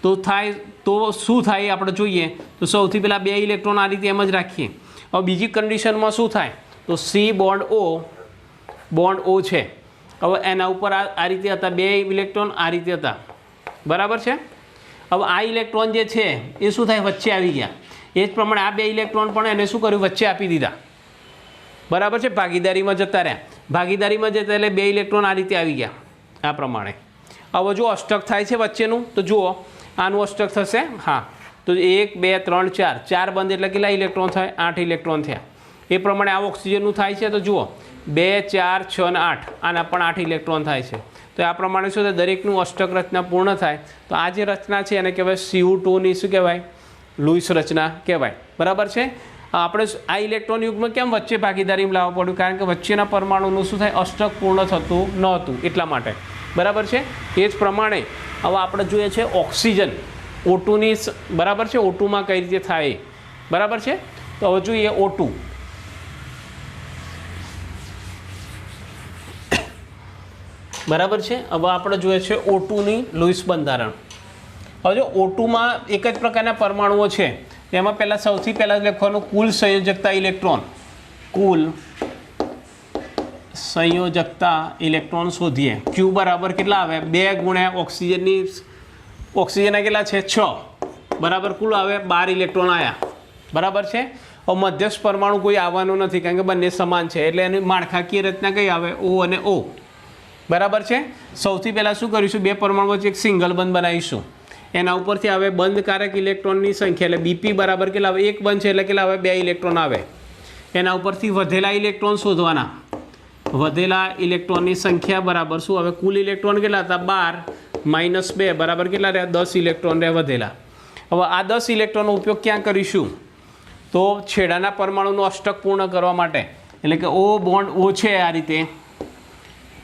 તો થાય. તો શું થાય એ આપણે જોઈએ. તો સૌથી પહેલાં 2 ઇલેક્ટ્રોન આ રીતે એમ જ રાખીએ. હવે બીજી કન્ડિશનમાં શું થાય? તો C bond O, bond O છે. હવે એના ઉપર આ રીતે હતા 2 ઇલેક્ટ્રોન, આ રીતે હતા, બરાબર છે. હવે આ ઇલેક્ટ્રોન જે છે એ શું થાય? વચ્ચે આવી ગયા. એ જ પ્રમાણે આ 2 ઇલેક્ટ્રોન પણ એને શું કર્યું? વચ્ચે આપી દીધા, બરાબર છે. ભાગીદારીમાં જતા રહ્યા. ભાગીદારીમાં જતા એટલે 2 ઇલેક્ટ્રોન આ રીતે આવી ગયા આ પ્રમાણે. હવે જો અષ્ટક થાય છે વચ્ચેનું તો જુઓ આનું અષ્ટક થશે. હા, તો 1 2 3 4, 4 બંધ એટલે કેટલા ઇલેક્ટ્રોન થાય? 8 ઇલેક્ટ્રોન થયા. એ પ્રમાણે આ ઓક્સિજનનું થાય છે તો જુઓ 2 4 6 અને 8, આના પણ 8 ઇલેક્ટ્રોન થાય છે. તો આ પ્રમાણે શું થાય? દરેકનું અષ્ટક રચના પૂર્ણ થાય. તો આ જે રચના છે એને કહેવાય CO2ની શું કહેવાય? લુઈસ રચના કહેવાય, બરાબર છે. આપણે આ ઇલેક્ટ્રોન યુગમાં કેમ વચ્ચે ભાગીદારીમાં લાવવા પડ્યું? કારણ કે વચ્ચેના પરમાણુનું શું થાય? અષ્ટક પૂર્ણ થતું નહોતું એટલા માટે, બરાબર છે. એ જ પ્રમાણે હવે આપણે જોઈએ છે ઓક્સિજન O2ની, બરાબર છે. O2માં કઈ રીતે થાય, બરાબર છે. તો હવે જોઈએ O2. બરાબર છે. હવે આપણે જોઈએ છે O2ની લુઈસ બંધારણ. હવે જો O2માં એક જ પ્રકારના પરમાણુઓ છે. એમાં પહેલાં સૌથી પહેલાં લખવાનું કુલ સંયોજકતા ઇલેક્ટ્રોન. કુલ સંયોજકતા ઇલેક્ટ્રોન શોધીએ. Q બરાબર કેટલા આવે? 2 ગુણ્યા ઓક્સિજનના કેટલા છે? 6, બરાબર. કુલ આવે 12 ઇલેક્ટ્રોન આવ્યા. બરાબર છે। હવે મધ્યસ્થ પરમાણુ કોઈ આવવાનું નથી કારણ કે બંને સમાન છે એટલે એની માળખાકીય રચના કઈ આવે O અને O બરાબર છે। સૌથી પહેલાં શું કરીશું બે પરમાણુ વચ્ચે એક સિંગલ બંધ બનાવીશું એના ઉપરથી આવે બંધકારક ઇલેક્ટ્રોનની સંખ્યા એટલે BP બરાબર કેટલા આવે એક બંધ છે એટલે કેટલા આવે 2 ઇલેક્ટ્રોન આવે એના ઉપરથી વધેલા ઇલેક્ટ્રોન શોધવાના વધેલા ઇલેક્ટ્રોનની સંખ્યા બરાબર શું હવે કુલ ઇલેક્ટ્રોન કેટલા હતા 12 - 2 બરાબર કેટલા રહ્યા 10 ઇલેક્ટ્રોન રહ્યા વધેલા। હવે આ 10 ઇલેક્ટ્રોનનો ઉપયોગ ક્યાં કરીશું તો છેડાના પરમાણુનું અષ્ટક પૂર્ણ કરવા માટે એટલે કે O બોન્ડ O છે આ રીતે।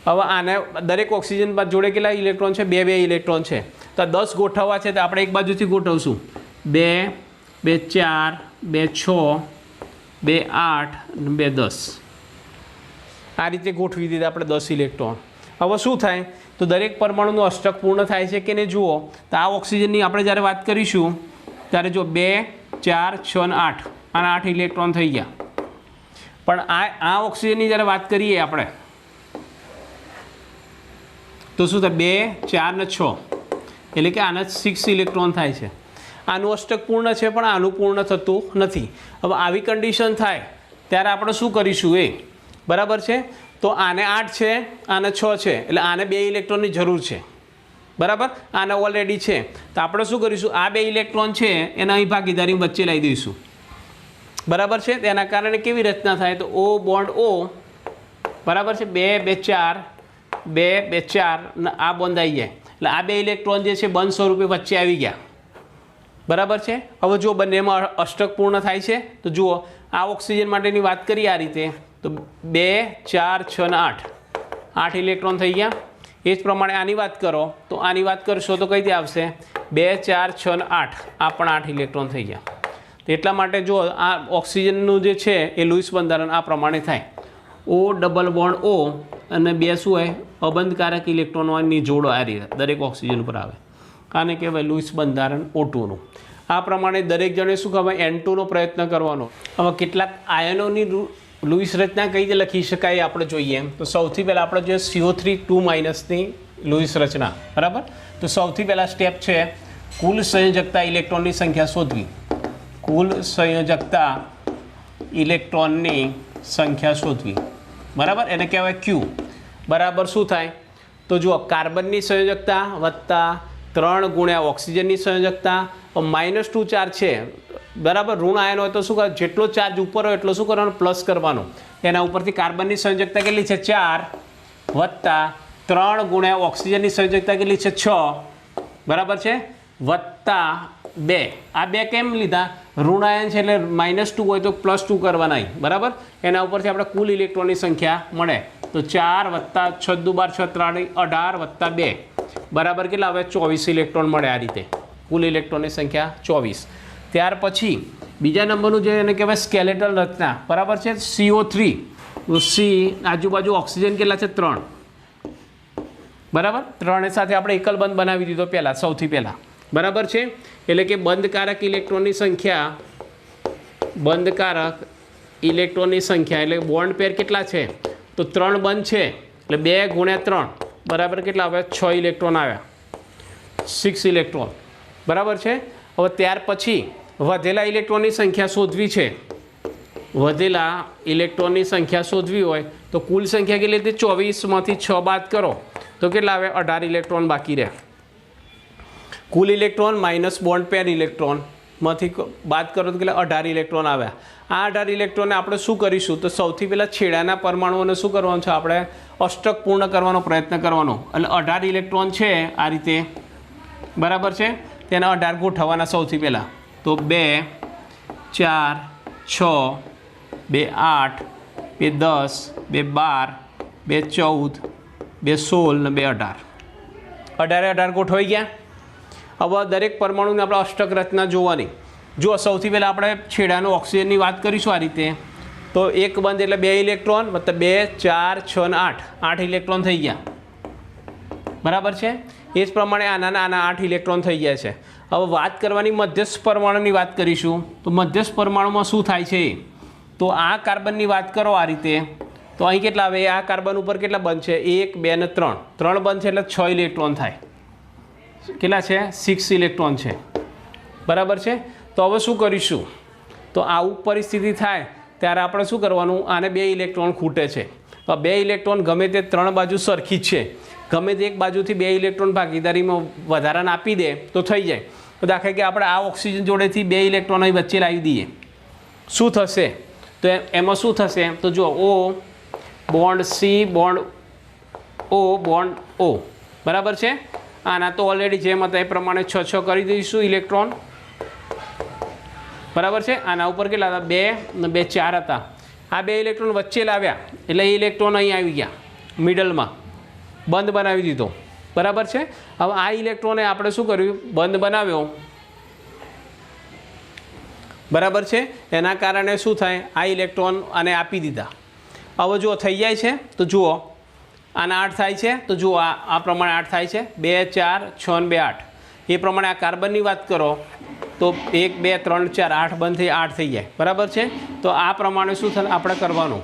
હવે આને દરેક ઓક્સિજન જોડે કેટલા ઇલેક્ટ્રોન છે 2 ઇલેક્ટ્રોન છે તો 10 ગોઠવવા છે તો આપણે એક બાજુથી ગોઠવશું 2 2 4 2 6 2 8 2 10 આ રીતે ગોઠવી દીધા આપણે 10 ઇલેક્ટ્રોન। હવે શું થાય તો દરેક પરમાણુનું અષ્ટક પૂર્ણ થાય છે કે નહીં જુઓ તો આ ઓક્સિજનની આપણે જ્યારે વાત કરીશું ત્યારે જો 2 4 6 અને 8 આના 8 ઇલેક્ટ્રોન થઈ ગયા પણ આ ઓક્સિજનની જ્યારે વાત કરીએ આપણે તો શું થાય 2 4 ને 6 એટલે કે આના 6 ઇલેક્ટ્રોન થાય છે આનું અષ્ટક પૂર્ણ છે પણ આનું પૂર્ણ થતું નથી। હવે આવી કન્ડિશન થાય ત્યારે આપણે શું કરીશું એ બરાબર છે તો આને 8 છે આને 6 છે એટલે આને 2 ઇલેક્ટ્રોનની જરૂર છે બરાબર આને ઓલરેડી છે તો આપણે શું કરીશું આ 2 ઇલેક્ટ્રોન છે એને અહીં ભાગીદારી વચ્ચે લાવી દઈશું બરાબર છે તેના કારણે કેવી રચના થાય તો O બોન્ડ O બરાબર છે 2 2 4 2 2 4 આ બોન્ડ આવી જાય એટલે આ 2 ઇલેક્ટ્રોન જે છે બંધ સ્વરૂપે વચ્ચે આવી ગયા બરાબર છે। હવે જો બંનેમાં અષ્ટક પૂર્ણ થાય છે તો જુઓ આ ઓક્સિજન માટેની વાત કરીએ આ રીતે તો 2 4 6 અને 8 ઇલેક્ટ્રોન થઈ ગયા। એ જ પ્રમાણે આની વાત કરો તો આની વાત કરશો તો કઈ રીતે આવશે 2 4 6 અને 8 આ પણ 8 ઇલેક્ટ્રોન થઈ ગયા। તો એટલા માટે જો આ ઓક્સિજનનું જે છે એ લુઈસ બંધારણ આ પ્રમાણે થાય O ડબલ બોન્ડ O અને 2 શું હોય અબંધકારક ઇલેક્ટ્રોનની જોડો આ રીતે દરેક ઓક્સિજન પર આવે આને કહેવાય લુઈસ બંધારણ O2નું। આ પ્રમાણે દરેક જણે શું કહેવાય N2નો પ્રયત્ન કરવાનો। હવે કેટલાક આયનોની લુઈસ રચના કઈ રીતે લખી શકાય આપણે જોઈએ તો સૌથી પહેલાં આપણે જોઈએ CO3 2- ની લુઈસ રચના બરાબર। તો સૌથી પહેલાં સ્ટેપ છે કુલ સંયોજકતા ઇલેક્ટ્રોનની સંખ્યા શોધવી કુલ સંયોજકતા ઇલેક્ટ્રોનની સંખ્યા શોધવી બરાબર એને કહેવાય Q બરાબર શું થાય તો જુઓ કાર્બનની સંયોજકતા વત્તા 3 ગુણ્યા ઓક્સિજનની સંયોજકતા -2 ચાર્જ છે બરાબર ઋણ આયન હોય તો શું કરે જેટલો ચાર્જ ઉપર હોય એટલો શું કરવાનો પ્લસ કરવાનો એના ઉપરથી કાર્બનની સંયોજકતા કેટલી છે 4 વત્તા 3 ગુણ્યા ઓક્સિજનની સંયોજકતા કેટલી છે 6 બરાબર છે વત્તા 2 આ 2 કેમ લીધા ઋણ આયન છે એટલે -2 હોય તો +2 કરવાના બરાબર એના ઉપરથી આપણે કુલ ઇલેક્ટ્રોનની સંખ્યા મળે તો 4 વત્તા 6 2 12 6 18 વત્તા 2 બરાબર કેટલા હવે 24 ઇલેક્ટ્રોન મળે આ રીતે કુલ ઇલેક્ટ્રોનની સંખ્યા 24। ત્યાર પછી બીજા નંબરનું જે એને કહેવાય સ્કેલેટલ રચના બરાબર છે CO3 તો C આજુબાજુ ઓક્સિજન કેટલા છે 3 બરાબર 3 સાથે આપણે એકલ બંધ બનાવી દીધો પહેલાં સૌથી પહેલાં બરાબર છે એટલે કે બંધકારક ઇલેક્ટ્રોનની સંખ્યા એટલે બોન્ડ પેર કેટલા છે તો 3 બંધ છે એટલે 2 ગુણ્યા 3 બરાબર કેટલા આવે 6 ઇલેક્ટ્રોન આવ્યા 6 ઇલેક્ટ્રોન બરાબર છે। હવે ત્યાર પછી વધેલા ઇલેક્ટ્રોનની સંખ્યા શોધવી છે વધેલા ઇલેક્ટ્રોનની સંખ્યા શોધવી હોય તો કુલ સંખ્યા કેટલી હતી 24માંથી 6 બાદ કરો તો કેટલા આવે 18 ઇલેક્ટ્રોન બાકી રહે કુલ ઇલેક્ટ્રોન માઇનસ બોન્ડ પેર ઇલેક્ટ્રોનમાંથી બાદ કરો તો કેટલા 18 ઇલેક્ટ્રોન આવ્યા। આ 18 ઇલેક્ટ્રોનને આપણે શું કરીશું તો સૌથી પહેલાં છેડાના પરમાણુઓને શું કરવાનું છે આપણે અષ્ટક પૂર્ણ કરવાનો પ્રયત્ન કરવાનો એટલે 18 ઇલેક્ટ્રોન છે આ રીતે બરાબર છે તેના 18 ગોઠવવાના સૌથી પહેલાં તો 2 4 6 2 8 2 10 2 12 2 14 2 16 ને 2 18 18 ગોઠવાઈ ગયા। હવે દરેક પરમાણુને આપણે અષ્ટક રચના જોવાની જો સૌથી પહેલાં આપણે છેડાનો ઓક્સિજનની વાત કરીશું આ રીતે તો એક બંધ એટલે 2 ઇલેક્ટ્રોન વત્તા 2 4 6 અને 8 ઇલેક્ટ્રોન થઈ ગયા બરાબર છે। એ જ પ્રમાણે આના 8 ઇલેક્ટ્રોન થઈ ગયા છે। હવે વાત કરવાની મધ્યસ્થ પરમાણુની વાત કરીશું તો મધ્યસ્થ પરમાણુમાં શું થાય છે તો આ કાર્બનની વાત કરો આ રીતે તો અહીં કેટલા આવે આ કાર્બન ઉપર કેટલા બંધ છે 1 2 અને 3 બંધ છે એટલે 6 ઇલેક્ટ્રોન થાય કેટલા છે 6 ઇલેક્ટ્રોન છે બરાબર છે। તો હવે શું કરીશું તો આવું પરિસ્થિતિ થાય ત્યારે આપણે શું કરવાનું, આને 2 ઇલેક્ટ્રોન ખૂટે છે. 2 ઇલેક્ટ્રોન ગમે તે 3 બાજુ સરખી જ છે, ગમે તે એક બાજુથી 2 ઇલેક્ટ્રોન ભાગીદારીમાં વધારાને આપી દે તો થઈ જાય. તો દાખલા કે આપણે આ ઓક્સિજન જોડેથી 2 ઇલેક્ટ્રોન અહીં વચ્ચે લાવી દઈએ, શું થશે? તો એમાં શું થશે? તો જો O bond C bond O bond O, બરાબર છે. આના તો ઓલરેડી જેમ હતા એ પ્રમાણે 6 કરી દઈશું ઇલેક્ટ્રોન, બરાબર છે. આના ઉપર કેટલા હતા? 2 અને 2 4 હતા. આ 2 ઇલેક્ટ્રોન વચ્ચે લાવ્યા એટલે એ ઇલેક્ટ્રોન અહીં આવી ગયા મિડલમાં, બંધ બનાવી દીધો, બરાબર છે. હવે આ ઇલેક્ટ્રોને આપણે શું કર્યું? બંધ બનાવ્યો, બરાબર છે. એના કારણે શું થાય? આ ઇલેક્ટ્રોન આને આપી દીધા. હવે જુઓ થઈ જાય છે, તો જુઓ આના 8 થાય છે, તો જુઓ આ પ્રમાણે 8 થાય છે, 2 4 6 અને 2 8. એ પ્રમાણે આ કાર્બનની વાત કરો તો 1 2 3 4 8 બંધ થઈ 8 થઈ જાય, બરાબર છે. તો આ પ્રમાણે શું થાય આપણે કરવાનું.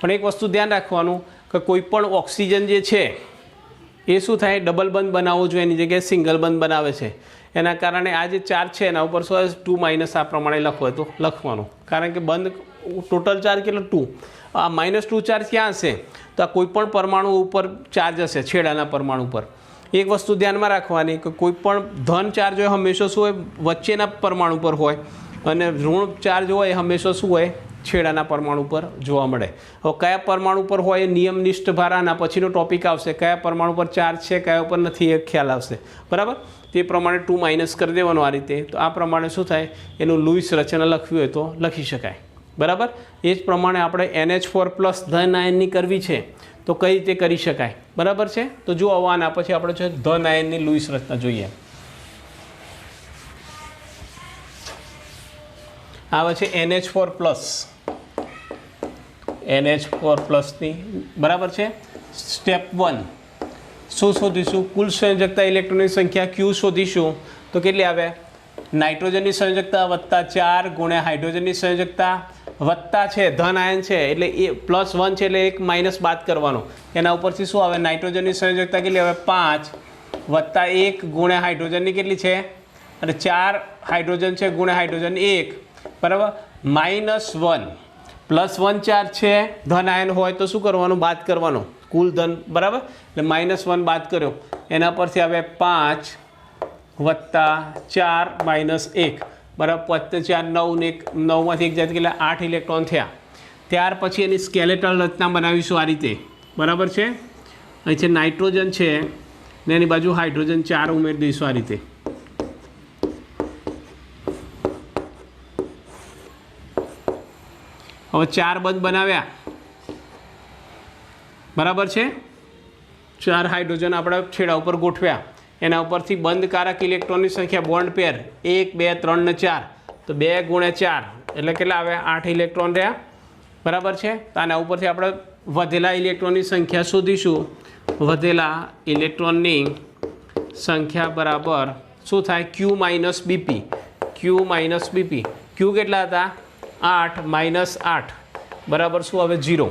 પણ એક વસ્તુ ધ્યાન રાખવાનું કે કોઈ પણ ઓક્સિજન જે છે એ શું થાય? ડબલ બંધ બનાવવો જોઈએ, એની જગ્યાએ સિંગલ બંધ બનાવે છે. એના કારણે આ જે ચાર્જ છે એના ઉપર શું 2 માઇનસ આ પ્રમાણે લખવો તો લખવાનું, કારણ કે બંધ ટોટલ ચાર્જ કેટલો? 2. આ -2 ચાર્જ ક્યાં હશે? તો આ કોઈપણ પરમાણુ ઉપર ચાર્જ હશે, છેડાના પરમાણુ પર. એક વસ્તુ ધ્યાનમાં રાખવાની કે કોઈ પણ ધન ચાર્જ હોય હંમેશા શું હોય? વચ્ચેના પરમાણુ પર હોય, અને ઋણ ચાર્જ હોય હંમેશા શું હોય? છેડાના પરમાણુ પર જોવા મળે. હવે કયા પરમાણુ પર હોય એ નિયમનિષ્ઠ ભારાના પછીનો ટોપિક આવશે, કયા પરમાણુ પર ચાર્જ છે કયા ઉપર નથી એ ખ્યાલ આવશે, બરાબર. તે પ્રમાણે 2 માઇનસ કરી દેવાનું આ રીતે. તો આ પ્રમાણે શું થાય? એનું લુઈસ રચના લખવી હોય તો લખી શકાય, બરાબર. એ જ પ્રમાણે આપણે NH4+ ધન આયનની કરવી છે તો કઈ રીતે કરી શકાય, બરાબર છે. તો જો આના પછી આપણે છે ધન આયનની લુઈસ રચના જોઈએ. આવે છે NH4+, NH4+ની, બરાબર છે. સ્ટેપ 1 શું શોધીશું? કુલ સંયોજકતા ઇલેક્ટ્રોનની સંખ્યા Q શોધીશું. તો કેટલી આવે? નાઇટ્રોજનની સંયોજકતા +4 ગુણ્યા હાઇડ્રોજનની સંયોજકતા વત્તા છે ધન આયન છે એટલે એ +1 છે એટલે એક માઇનસ બાદ કરવાનો. એના ઉપરથી શું આવે? નાઇટ્રોજનની સંયોજકતા કેટલી આવે? 5 વત્તા 1 ગુણ્યા હાઇડ્રોજનની કેટલી છે? અને 4 હાઇડ્રોજન છે ગુણ્યા હાઇડ્રોજન 1, બરાબર. -1 +1 ચાર્જ છે ધન આયન હોય તો શું કરવાનું? બાદ કરવાનું કુલ ધન, બરાબર. એટલે -1 બાદ કર્યો, એના પરથી આવે 5 વત્તા 4 -1, બરાબર. 5 4 9 ને 9માંથી 1 જાય એટલે 8 ઇલેક્ટ્રોન થયા. ત્યાર પછી એની સ્કેલેટલ રચના બનાવીશું આ રીતે, બરાબર છે. અહીં છે નાઇટ્રોજન છે ને એની બાજુ હાઇડ્રોજન 4 ઉમેરી દઈશું આ રીતે. હવે 4 બંધ બનાવ્યા, બરાબર છે. 4 હાઇડ્રોજન આપણે છેડા ઉપર ગોઠવ્યા, એના ઉપરથી બંધકારક ઇલેક્ટ્રોનની સંખ્યા બોન્ડ પેર 1 2 3 ને 4, તો 2 ગુણ્યા 4 એટલે કેટલા આવે? 8 ઇલેક્ટ્રોન રહ્યા, બરાબર છે. તો આના ઉપરથી આપણે વધેલા ઇલેક્ટ્રોનની સંખ્યા શોધીશું. વધેલા ઇલેક્ટ્રોનની સંખ્યા બરાબર શું થાય? Q - BP. Q - BP. Q કેટલા હતા? 8 -8, બરાબર શું આવે? 0,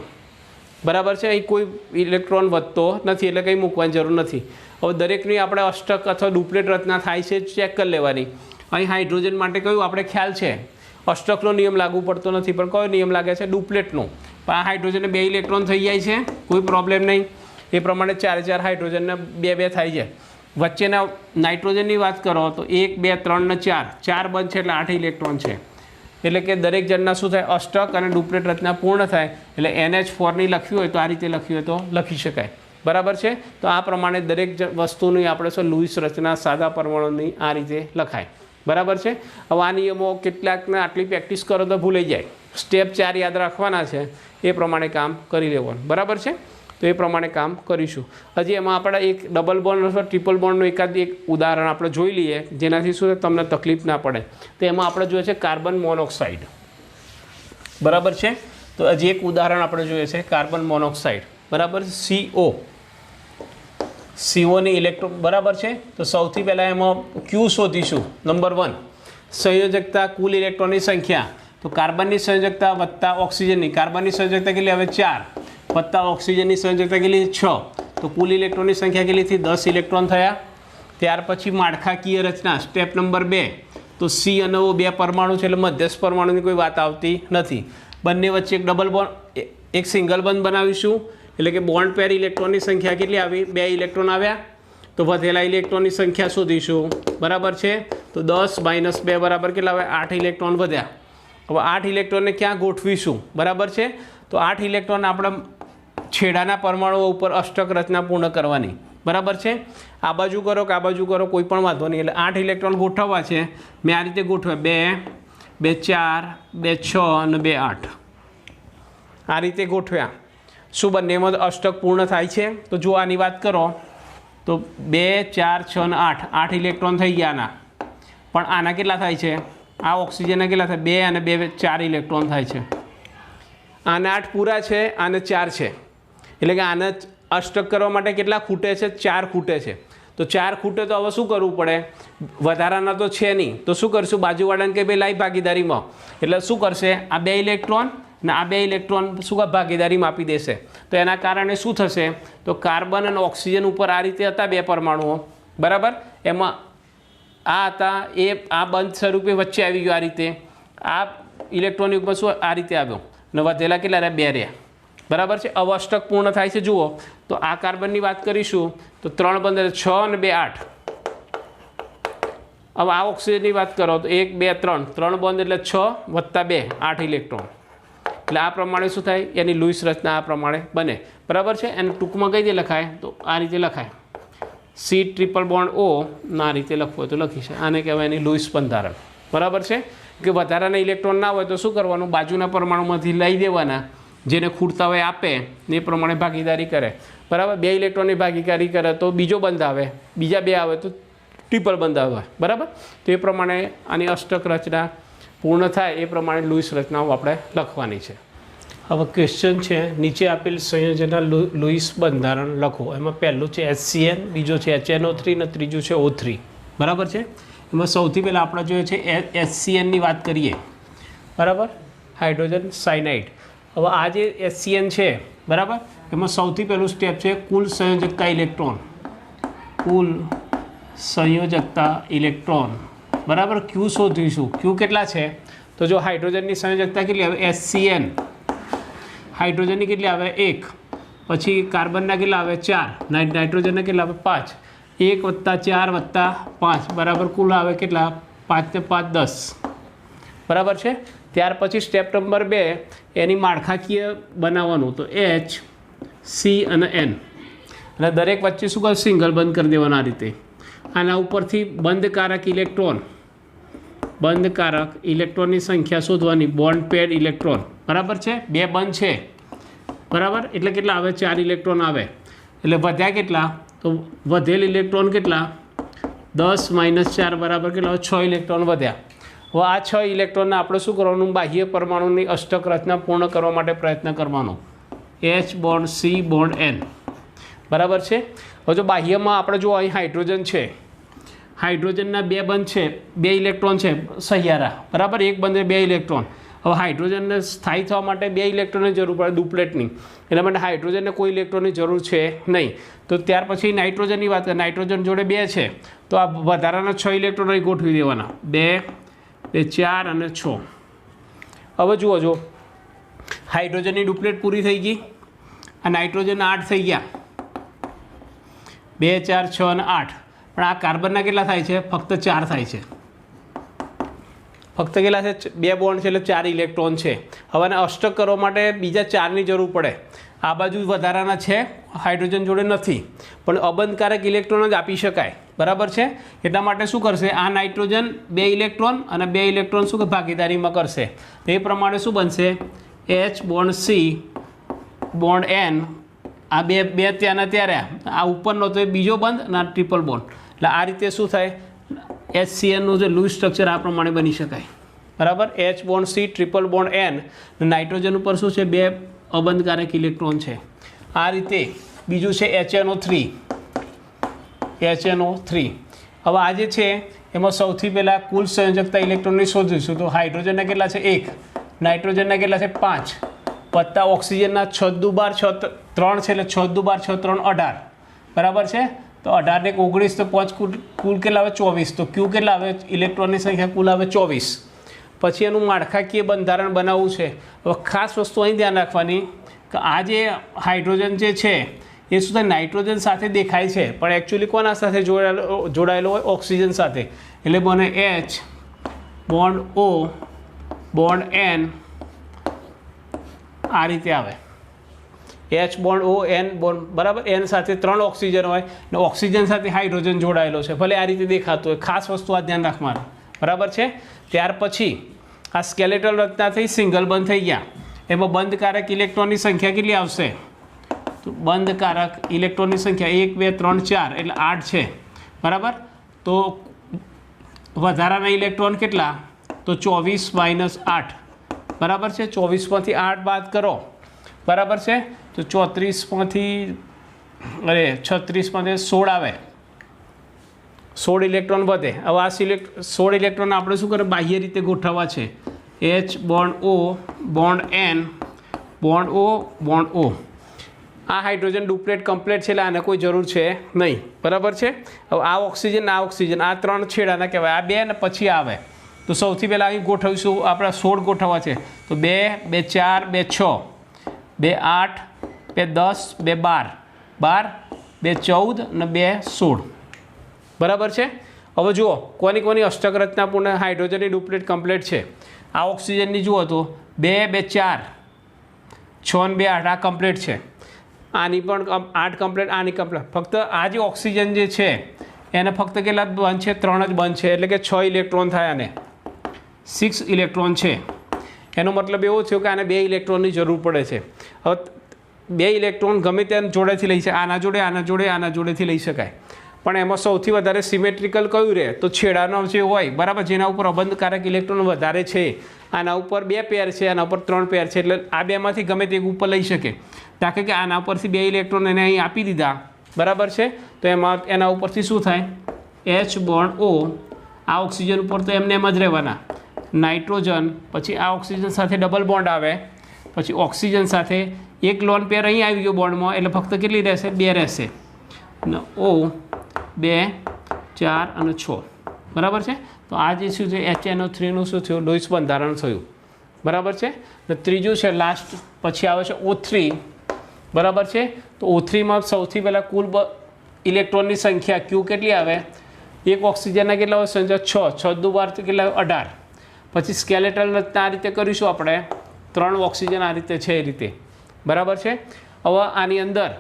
બરાબર છે. અહીં કોઈ ઇલેક્ટ્રોન વધતો નથી એટલે કંઈ મૂકવાની જરૂર નથી. હવે દરેકની આપણે અષ્ટક અથવા ડુપ્લેટ રચના થાય છે ચેક કરી લેવાની. અહીં હાઇડ્રોજન માટે કયું આપણે ખ્યાલ છે? અષ્ટકનો નિયમ લાગુ પડતો નથી, પણ કયો નિયમ લાગે છે? ડુપ્લેટનો. પણ આ હાઇડ્રોજનને 2 ઇલેક્ટ્રોન થઈ જાય છે, કોઈ પ્રોબ્લેમ નહીં. એ પ્રમાણે 4 હાઇડ્રોજનને 2 થાય છે. વચ્ચેના નાઇટ્રોજનની વાત કરો તો 1 2 3 ને 4 બંધ છે એટલે 8 ઇલેક્ટ્રોન છે. એટલે કે દરેક જણના શું થાય? અષ્ટક અને ડુપ્લેટ રચના પૂર્ણ થાય. એટલે NH4ની લખવી હોય તો આ રીતે લખવી હોય તો લખી શકાય, બરાબર છે. તો આ પ્રમાણે દરેક વસ્તુની આપણે શું લુઈસ રચના સાદા પરમાણુની આ રીતે લખાય, બરાબર છે. હવે આ નિયમો કેટલાકને આટલી પ્રેક્ટિસ કરો તો ભૂલાઈ જાય. સ્ટેપ 4 યાદ રાખવાના છે, એ પ્રમાણે કામ કરી લેવાનું, બરાબર છે. તો એ પ્રમાણે કામ કરીશું. હજી એમાં આપણે એક ડબલ બોન્ડ અથવા ટ્રિપલ બોન્ડનું એક ઉદાહરણ આપણે જોઈ લઈએ, જેનાથી શું તમને તકલીફ ના પડે. તો એમાં આપણે જોઈએ છે કાર્બન મોનોક્સાઇડ, બરાબર છે. તો હજી એક ઉદાહરણ આપણે જોઈએ છે કાર્બન મોનોક્સાઇડ, બરાબર. CO ની ઇલેક્ટ્રોન, બરાબર છે. તો સૌથી પહેલાં એમાં Q શોધીશું. નંબર 1 સંયોજકતા કુલ ઇલેક્ટ્રોનની સંખ્યા. તો કાર્બનની સંયોજકતા વત્તા ઓક્સિજનની, કાર્બનની સંયોજકતા કેટલી આવે? 4 વત્તા ઓક્સિજનની સંયોજકતા કેટલી? 6. તો કુલ ઇલેક્ટ્રોનની સંખ્યા કેટલી થઈ? 10 ઇલેક્ટ્રોન થયા. ત્યાર પછી માળખાકીય રચના, સ્ટેપ નંબર 2. તો સી અને ઓ બે પરમાણુ છે એટલે મધ્યસ્થ પરમાણુની કોઈ વાત આવતી નથી. બંને વચ્ચે એક ડબલ બોન્ડ એક સિંગલ બોન્ડ બનાવીશું એટલે કે બોન્ડ પેર ઇલેક્ટ્રોનની સંખ્યા કેટલી આવી? 2 ઇલેક્ટ્રોન આવ્યા. તો વધેલા ઇલેક્ટ્રોનની સંખ્યા શોધીશું. બરાબર છે. તો 10 - 2 બરાબર કેટલા આવે? 8 ઇલેક્ટ્રોન વધ્યા. હવે 8 ઇલેક્ટ્રોનને ક્યાં ગોઠવીશું? બરાબર છે. તો 8 ઇલેક્ટ્રોન આપણે છેડાના પરમાણુઓ ઉપર અષ્ટક રચના પૂર્ણ કરવાની. બરાબર છે. આ બાજુ કરો કે આ બાજુ કરો કોઈ પણ વાંધો નહીં. એટલે 8 ઇલેક્ટ્રોન ગોઠવવા છે. મેં આ રીતે ગોઠવ્યા 2 2 4 2 6 અને 2 8 આ રીતે ગોઠવ્યા. શું બંનેમાં અષ્ટક પૂર્ણ થાય છે? તો જો આની વાત કરો તો 2 4 6 અને 8 ઇલેક્ટ્રોન થઈ ગયા આના. પણ આના કેટલા થાય છે? આ ઓક્સિજનના કેટલા થાય? 2 અને 2 4 ઇલેક્ટ્રોન થાય છે. આને 8 પૂરા છે, આને 4 છે. એટલે કે આને અષ્ટક કરવા માટે કેટલા ખૂટે છે? 4 ખૂટે છે. તો 4 ખૂટે તો હવે શું કરવું પડે? વધારાના તો છે નહીં, તો શું કરશું? બાજુવાળાને કે ભાઈ લાઈ ભાગીદારીમાં. એટલે શું કરશે? આ 2 ઇલેક્ટ્રોન ને આ 2 ઇલેક્ટ્રોન શું ભાગીદારીમાં આપી દેશે. તો એના કારણે શું થશે? તો કાર્બન અને ઓક્સિજન ઉપર આ રીતે હતા 2 પરમાણુઓ. બરાબર. એમાં આ હતા એ આ બંધ સ્વરૂપે વચ્ચે આવી ગયો. આ રીતે આ ઇલેક્ટ્રોન ઉપર શું આ રીતે આવ્યો ને વધેલા કેટલા રહ્યા? 2 રહ્યા. બરાબર છે. અવષ્ટક પૂર્ણ થાય છે. જુઓ તો આ કાર્બનની વાત કરીશું તો 3 બંધ 6 અને 2 8. હવે આ ઓક્સિજનની વાત કરો તો 1 2 3 બંધ એટલે 6 + 2 8 ઇલેક્ટ્રોન. એટલે આ પ્રમાણે શું થાય? એની લુઈસ રચના આ પ્રમાણે બને. બરાબર છે. એને ટૂંકમાં કઈ રીતે લખાય? તો આ રીતે લખાય. સી ટ્રિપલ બોન્ડ ઓ આ રીતે લખવું હોય તો લખી છે. આને કહેવાય એની લુઈસ બંધારણ. બરાબર છે. કે વધારાના ઇલેક્ટ્રોન ના હોય તો શું કરવાનું? બાજુના પરમાણુમાંથી લઈ દેવાના, જેને ખૂટતા હોય આપે ને એ પ્રમાણે ભાગીદારી કરે. બરાબર. 2 ઇલેક્ટ્રોનની ભાગીદારી કરે તો બીજો બંધ આવે, બીજા 2 આવે તો ટ્રિપલ બંધ આવે. બરાબર. તો એ પ્રમાણે આની અષ્ટક રચના પૂર્ણ થાય એ પ્રમાણે લુઈસ રચનાઓ આપણે લખવાની છે. હવે ક્વેશ્ચન છે નીચે આપેલ સંયોજનના લુઈસ બંધારણ લખો. એમાં પહેલું છે HCN, બીજો છે HNO3 અને ત્રીજું છે O3. બરાબર છે. એમાં સૌથી પહેલાં આપણે જોઈએ છે HCNની વાત કરીએ. બરાબર. Hydrogen cyanide. હવે આ જે HCN છે બરાબર, એમાં સૌથી પહેલું સ્ટેપ છે કુલ સંયોજકતા ઇલેક્ટ્રોન. કુલ સંયોજકતા ઇલેક્ટ્રોન. બરાબર. ક્યુ શોધીશું. ક્યુ કેટલા છે? તો જો હાઇડ્રોજનની સંયોજકતા કેટલી આવે? HCN. હાઇડ્રોજનની કેટલી આવે? 1. પછી કાર્બનના કેટલા આવે? 4. નાઇટ્રોજનના કેટલા આવે? 5. 1 + 4 + 5 બરાબર કુલ આવે કેટલા? 5 ને 5 10. બરાબર છે. ત્યાર પછી સ્ટેપ નંબર 2 એની માળખાકીય બનાવવાનું. તો H C અને N અને દરેક વચ્ચે શું કરે? સિંગલ બંધ કરી દેવાના આ રીતે. આના ઉપરથી બંધકારક ઇલેક્ટ્રોનની સંખ્યા શોધવાની. Bond paired electron. બરાબર છે. 2 બંધ છે. બરાબર. એટલે કેટલા આવે? 4 ઇલેક્ટ્રોન આવે. એટલે વધ્યા કેટલા? તો વધેલ ઇલેક્ટ્રોન કેટલા? 10 - 4 બરાબર કેટલા? 6 ઇલેક્ટ્રોન વધ્યા. હવે આ 6 ઇલેક્ટ્રોનને આપણે શું કરવાનું? બાહ્ય પરમાણુની અષ્ટક રચના પૂર્ણ કરવા માટે પ્રયત્ન કરવાનો. H bond C bond N. બરાબર છે. હવે જો બાહ્યમાં આપણે જો અહીં હાઇડ્રોજન છે, હાઇડ્રોજનના 2 બંધ છે, 2 ઇલેક્ટ્રોન છે સહિયારા. બરાબર. એક બંધે 2 ઇલેક્ટ્રોન. હવે હાઇડ્રોજનને સ્થાયી થવા માટે 2 ઇલેક્ટ્રોનની જરૂર પડે ડુપ્લેટની. એના માટે હાઇડ્રોજનને કોઈ ઇલેક્ટ્રોનની જરૂર છે નહીં. તો ત્યાર પછી નાઇટ્રોજનની વાત કરીએ. નાઇટ્રોજન જોડે 2 છે તો આ વધારાના 6 ઇલેક્ટ્રોન અહીં ગોઠવી દેવાના. 2 2 4 અને 6. હવે જુઓ હાઇડ્રોજનની ડુપ્લેટ પૂરી થઈ ગઈ. આ નાઇટ્રોજન 8 થઈ ગયા. 2 4 6 અને 8. પણ આ કાર્બનના કેટલા થાય છે? ફક્ત 4 થાય છે. ફક્ત કેટલા છે? 2 બોન્ડ છે એટલે 4 ઇલેક્ટ્રોન છે. હવે આને અષ્ટક કરવા માટે બીજા 4ની જરૂર પડે. આ બાજુ વધારાના છે, હાઇડ્રોજન જોડે નથી, પણ અબંધકારક ઇલેક્ટ્રોન જ આપી શકાય. બરાબર છે. એટલા માટે શું કરશે? આ નાઇટ્રોજન 2 ઇલેક્ટ્રોન અને 2 ઇલેક્ટ્રોન શું કે ભાગીદારીમાં કરશે. એ પ્રમાણે શું બનશે? H bond C bond N. આ બે ત્યાંના ત્યારે આ ઉપરનો તો બીજો બંધ અને આ ટ્રિપલ બોન્ડ. એટલે આ રીતે શું થાય? HCNનું જે લુઈસ સ્ટ્રક્ચર આ પ્રમાણે બની શકાય. બરાબર. H bond C triple bond N. Nitrogen ઉપર શું છે? 2 અબંધકારક ઇલેક્ટ્રોન છે. આ રીતે. બીજું છે HNO3. HNO3. હવે આ જે છે એમાં સૌથી પહેલાં કુલ સંયોજકતા ઇલેક્ટ્રોનની શોધીશું. તો હાઇડ્રોજનના કેટલા છે? 1. નાઇટ્રોજનના કેટલા છે? 5. વત્તા ઓક્સિજનના 6 × 2 = 3 છે એટલે 6 × 2 = 6 × 3 = 18. બરાબર છે. તો 18 ને 19 તો 5 કુલ કેટલા આવે 24, તો ક્યુ કેટલા આવે ઇલેક્ટ્રોનની સંખ્યા કુલ આવે 24। પછી એનું માળખાકીય બંધારણ બનાવવું છે। હવે ખાસ વસ્તુ અહીં ધ્યાન રાખવાની કે આ જે હાઇડ્રોજન જે છે એ શું થાય નાઇટ્રોજન સાથે દેખાય છે પણ એકચ્યુઅલી કોના સાથે જોડાયેલો હોય ઓક્સિજન સાથે, એટલે બને H bond O bond N આ રીતે આવે H bond O N bond બરાબર, N સાથે 3 ઓક્સિજન હોય ને ઓક્સિજન સાથે હાઇડ્રોજન જોડાયેલો છે, ભલે આ રીતે દેખાતું હોય, ખાસ વસ્તુ આ ધ્યાન રાખવાનું બરાબર છે। ત્યાર પછી આ સ્કેલેટલ રચના થઈ સિંગલ બંધ થઈ ગયા, એમાં બંધકારક ઇલેક્ટ્રોનની સંખ્યા કેટલી આવશે તો બંધકારક ઇલેક્ટ્રોનની સંખ્યા 1 2 3 4 એટલે 8 છે બરાબર। તો વધારાના ઇલેક્ટ્રોન કેટલા તો 24 - 8 બરાબર છે, 24માંથી 8 બાદ કરો બરાબર છે તો 34માંથી 16 આવે, 16 ઇલેક્ટ્રોન વધે। હવે આ 16 ઇલેક્ટ્રોન આપણે શું કરે બાહ્ય રીતે ગોઠવવા છે, H bond O bond N bond O bond O। આ હાઇડ્રોજન ડુપ્લેટ કમ્પ્લીટ છે એટલે આને કોઈ જરૂર છે નહીં બરાબર છે। હવે આ ઓક્સિજન આ 3 છેડાના કહેવાય, આ 2 ને પછી આવે તો સૌથી પહેલાં અહીં ગોઠવીશું આપણે 16 ગોઠવવા છે તો 2 2 4 2 6 2 8 2 10 2 12 12 2 14 અને 2 16 બરાબર છે। હવે જુઓ કોની કોની અષ્ટક રચના પૂર્ણ હાઇડ્રોજનની ડુપ્લેટ કમ્પ્લીટ છે। આ ઓક્સિજનની જુઓ તો 2 2 4 6 ને 2 8 આ કમ્પ્લીટ છે, આની પણ 8 કમ્પ્લીટ, આની કમ્પ્લીટ, ફક્ત આ જે ઓક્સિજન જે છે એને ફક્ત કેટલા બંધ છે 3 જ બંધ છે એટલે કે 6 ઇલેક્ટ્રોન થાય, આને 6 ઇલેક્ટ્રોન છે। એનો મતલબ એવો થયો કે આને 2 ઇલેક્ટ્રોનની જરૂર પડે છે। હવે 2 ઇલેક્ટ્રોન ગમે ત્યાં જોડેથી લઈ શકાય, આના જોડે આના જોડે આના જોડેથી લઈ શકાય, પણ એમાં સૌથી વધારે સિમેટ્રિકલ કયું રહે તો છેડાનો જે હોય બરાબર, જેના ઉપર અબંધકારક ઇલેક્ટ્રોન વધારે છે, આના ઉપર 2 પેર છે આના ઉપર 3 પેર છે એટલે આ બેમાંથી ગમે તે ઉપર લઈ શકે। દાખલા કે આના ઉપરથી 2 ઇલેક્ટ્રોન એને અહીં આપી દીધા બરાબર છે તો એમાં એના ઉપરથી શું થાય H બોન્ડ O, આ ઓક્સિજન ઉપર તો એમને એમ જ રહેવાના, નાઇટ્રોજન પછી આ ઓક્સિજન સાથે ડબલ બોન્ડ આવે, પછી ઓક્સિજન સાથે એક લોન પેર અહીં આવી ગયો બોન્ડમાં એટલે ફક્ત કેટલી રહેશે 2 રહેશે, O 2 4 અને 6 બરાબર છે। તો આ જે શું છે HNO3નું શું થયું લોહીસ બંધારણ થયું બરાબર છે। ને ત્રીજું છે લાસ્ટ પછી આવે છે O3 બરાબર છે। તો O3માં સૌથી પહેલાં કુલ ઇલેક્ટ્રોનની સંખ્યા ક્યુ કેટલી આવે, એક ઓક્સિજનના કેટલા હોય સંખ્યા 6 6 દુ 12 કેટલા 18, પછી સ્કેલેટલ રચના આ રીતે કરીશું આપણે 3 ઓક્સિજન આ રીતે છે એ રીતે બરાબર છે। હવે આની અંદર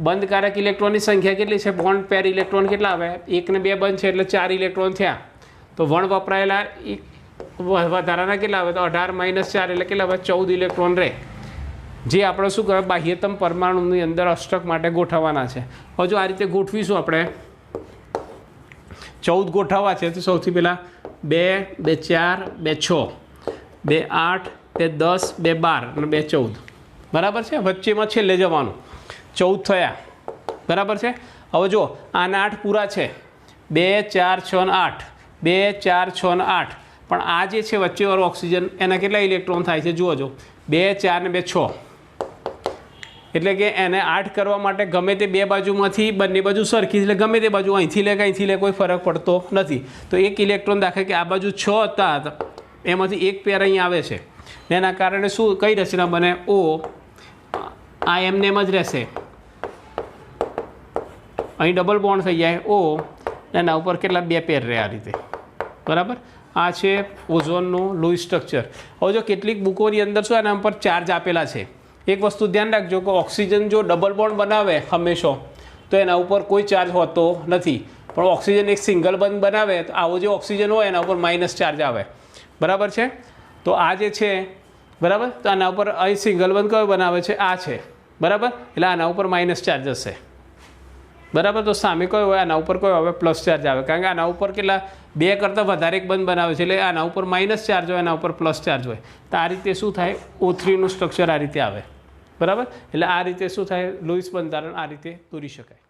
બંધકારક ઇલેક્ટ્રોનની સંખ્યા કેટલી છે, બોન્ડ પેર ઇલેક્ટ્રોન કેટલા આવે 1 ને 2 બંધ છે એટલે 4 ઇલેક્ટ્રોન થયા, તો વણ વપરાયેલા વધારાના કેટલા આવે તો 18 - 4 એટલે કેટલા આવે 14 ઇલેક્ટ્રોન રહે, જે આપણે શું કહેવાય બાહ્યતમ પરમાણુની અંદર અષ્ટક માટે ગોઠવવાના છે। હવે જો આ રીતે ગોઠવીશું આપણે 14 ગોઠવવા છે તો સૌથી પહેલાં 2 2 4 2 6 2 8 2 10 2 12 અને 2 14 બરાબર છે, વચ્ચેમાં છેલ્લે જવાનું 14 થયા બરાબર છે। હવે જો આના 8 પૂરા છે 2 4 6 અને 8 2 4 6 અને 8, પણ આ જે છે વચ્ચેવાળો ઓક્સિજન એના કેટલા ઇલેક્ટ્રોન થાય છે જુઓ જો 2 4 ને 2 6, એટલે કે એને 8 કરવા માટે ગમે તે 2 બાજુમાંથી બંને બાજુ સરખી એટલે ગમે તે બાજુ અહીંથી લે કે અહીંથી લે કોઈ ફરક પડતો નથી, તો એક ઇલેક્ટ્રોન દાખલા કે આ બાજુ 6 હતા એમાંથી એક પેર અહીં આવે છે ને એના કારણે શું કઈ રચના બને O, આ એમને એમ જ રહેશે, અહીં ડબલ બોન્ડ થઈ જાય O, એના ઉપર કેટલા 2 પેર રહે આ રીતે બરાબર। આ છે ઓઝોનનું લોહી સ્ટ્રક્ચર। હવે જો કેટલીક બુકોની અંદર શું એના ઉપર ચાર્જ આપેલા છે, એક વસ્તુ ધ્યાન રાખજો કે ઓક્સિજન જો ડબલ બોન્ડ બનાવે હંમેશા તો એના ઉપર કોઈ ચાર્જ હોતો નથી, પણ ઓક્સિજન એક સિંગલ બંધ બનાવે તો આવો જે ઓક્સિજન હોય એના ઉપર માઇનસ ચાર્જ આવે બરાબર છે। તો આ જે છે બરાબર, તો આના ઉપર અહીં સિંગલ બંધ કયો બનાવે છે આ છે બરાબર, એટલે આના ઉપર માઇનસ ચાર્જ હશે બરાબર, તો સામે કયો હોય આના ઉપર કયો હવે પ્લસ ચાર્જ આવે, કારણ કે આના ઉપર કેટલા 2 કરતાં વધારે એક બંધ બનાવે છે એટલે આના ઉપર માઇનસ ચાર્જ હોય આના ઉપર પ્લસ ચાર્જ હોય, તો આ રીતે શું થાય O3નું સ્ટ્રક્ચર આ રીતે આવે બરાબર, એટલે આ રીતે શું થાય લોહીસ બંધારણ આ રીતે દોરી શકાય।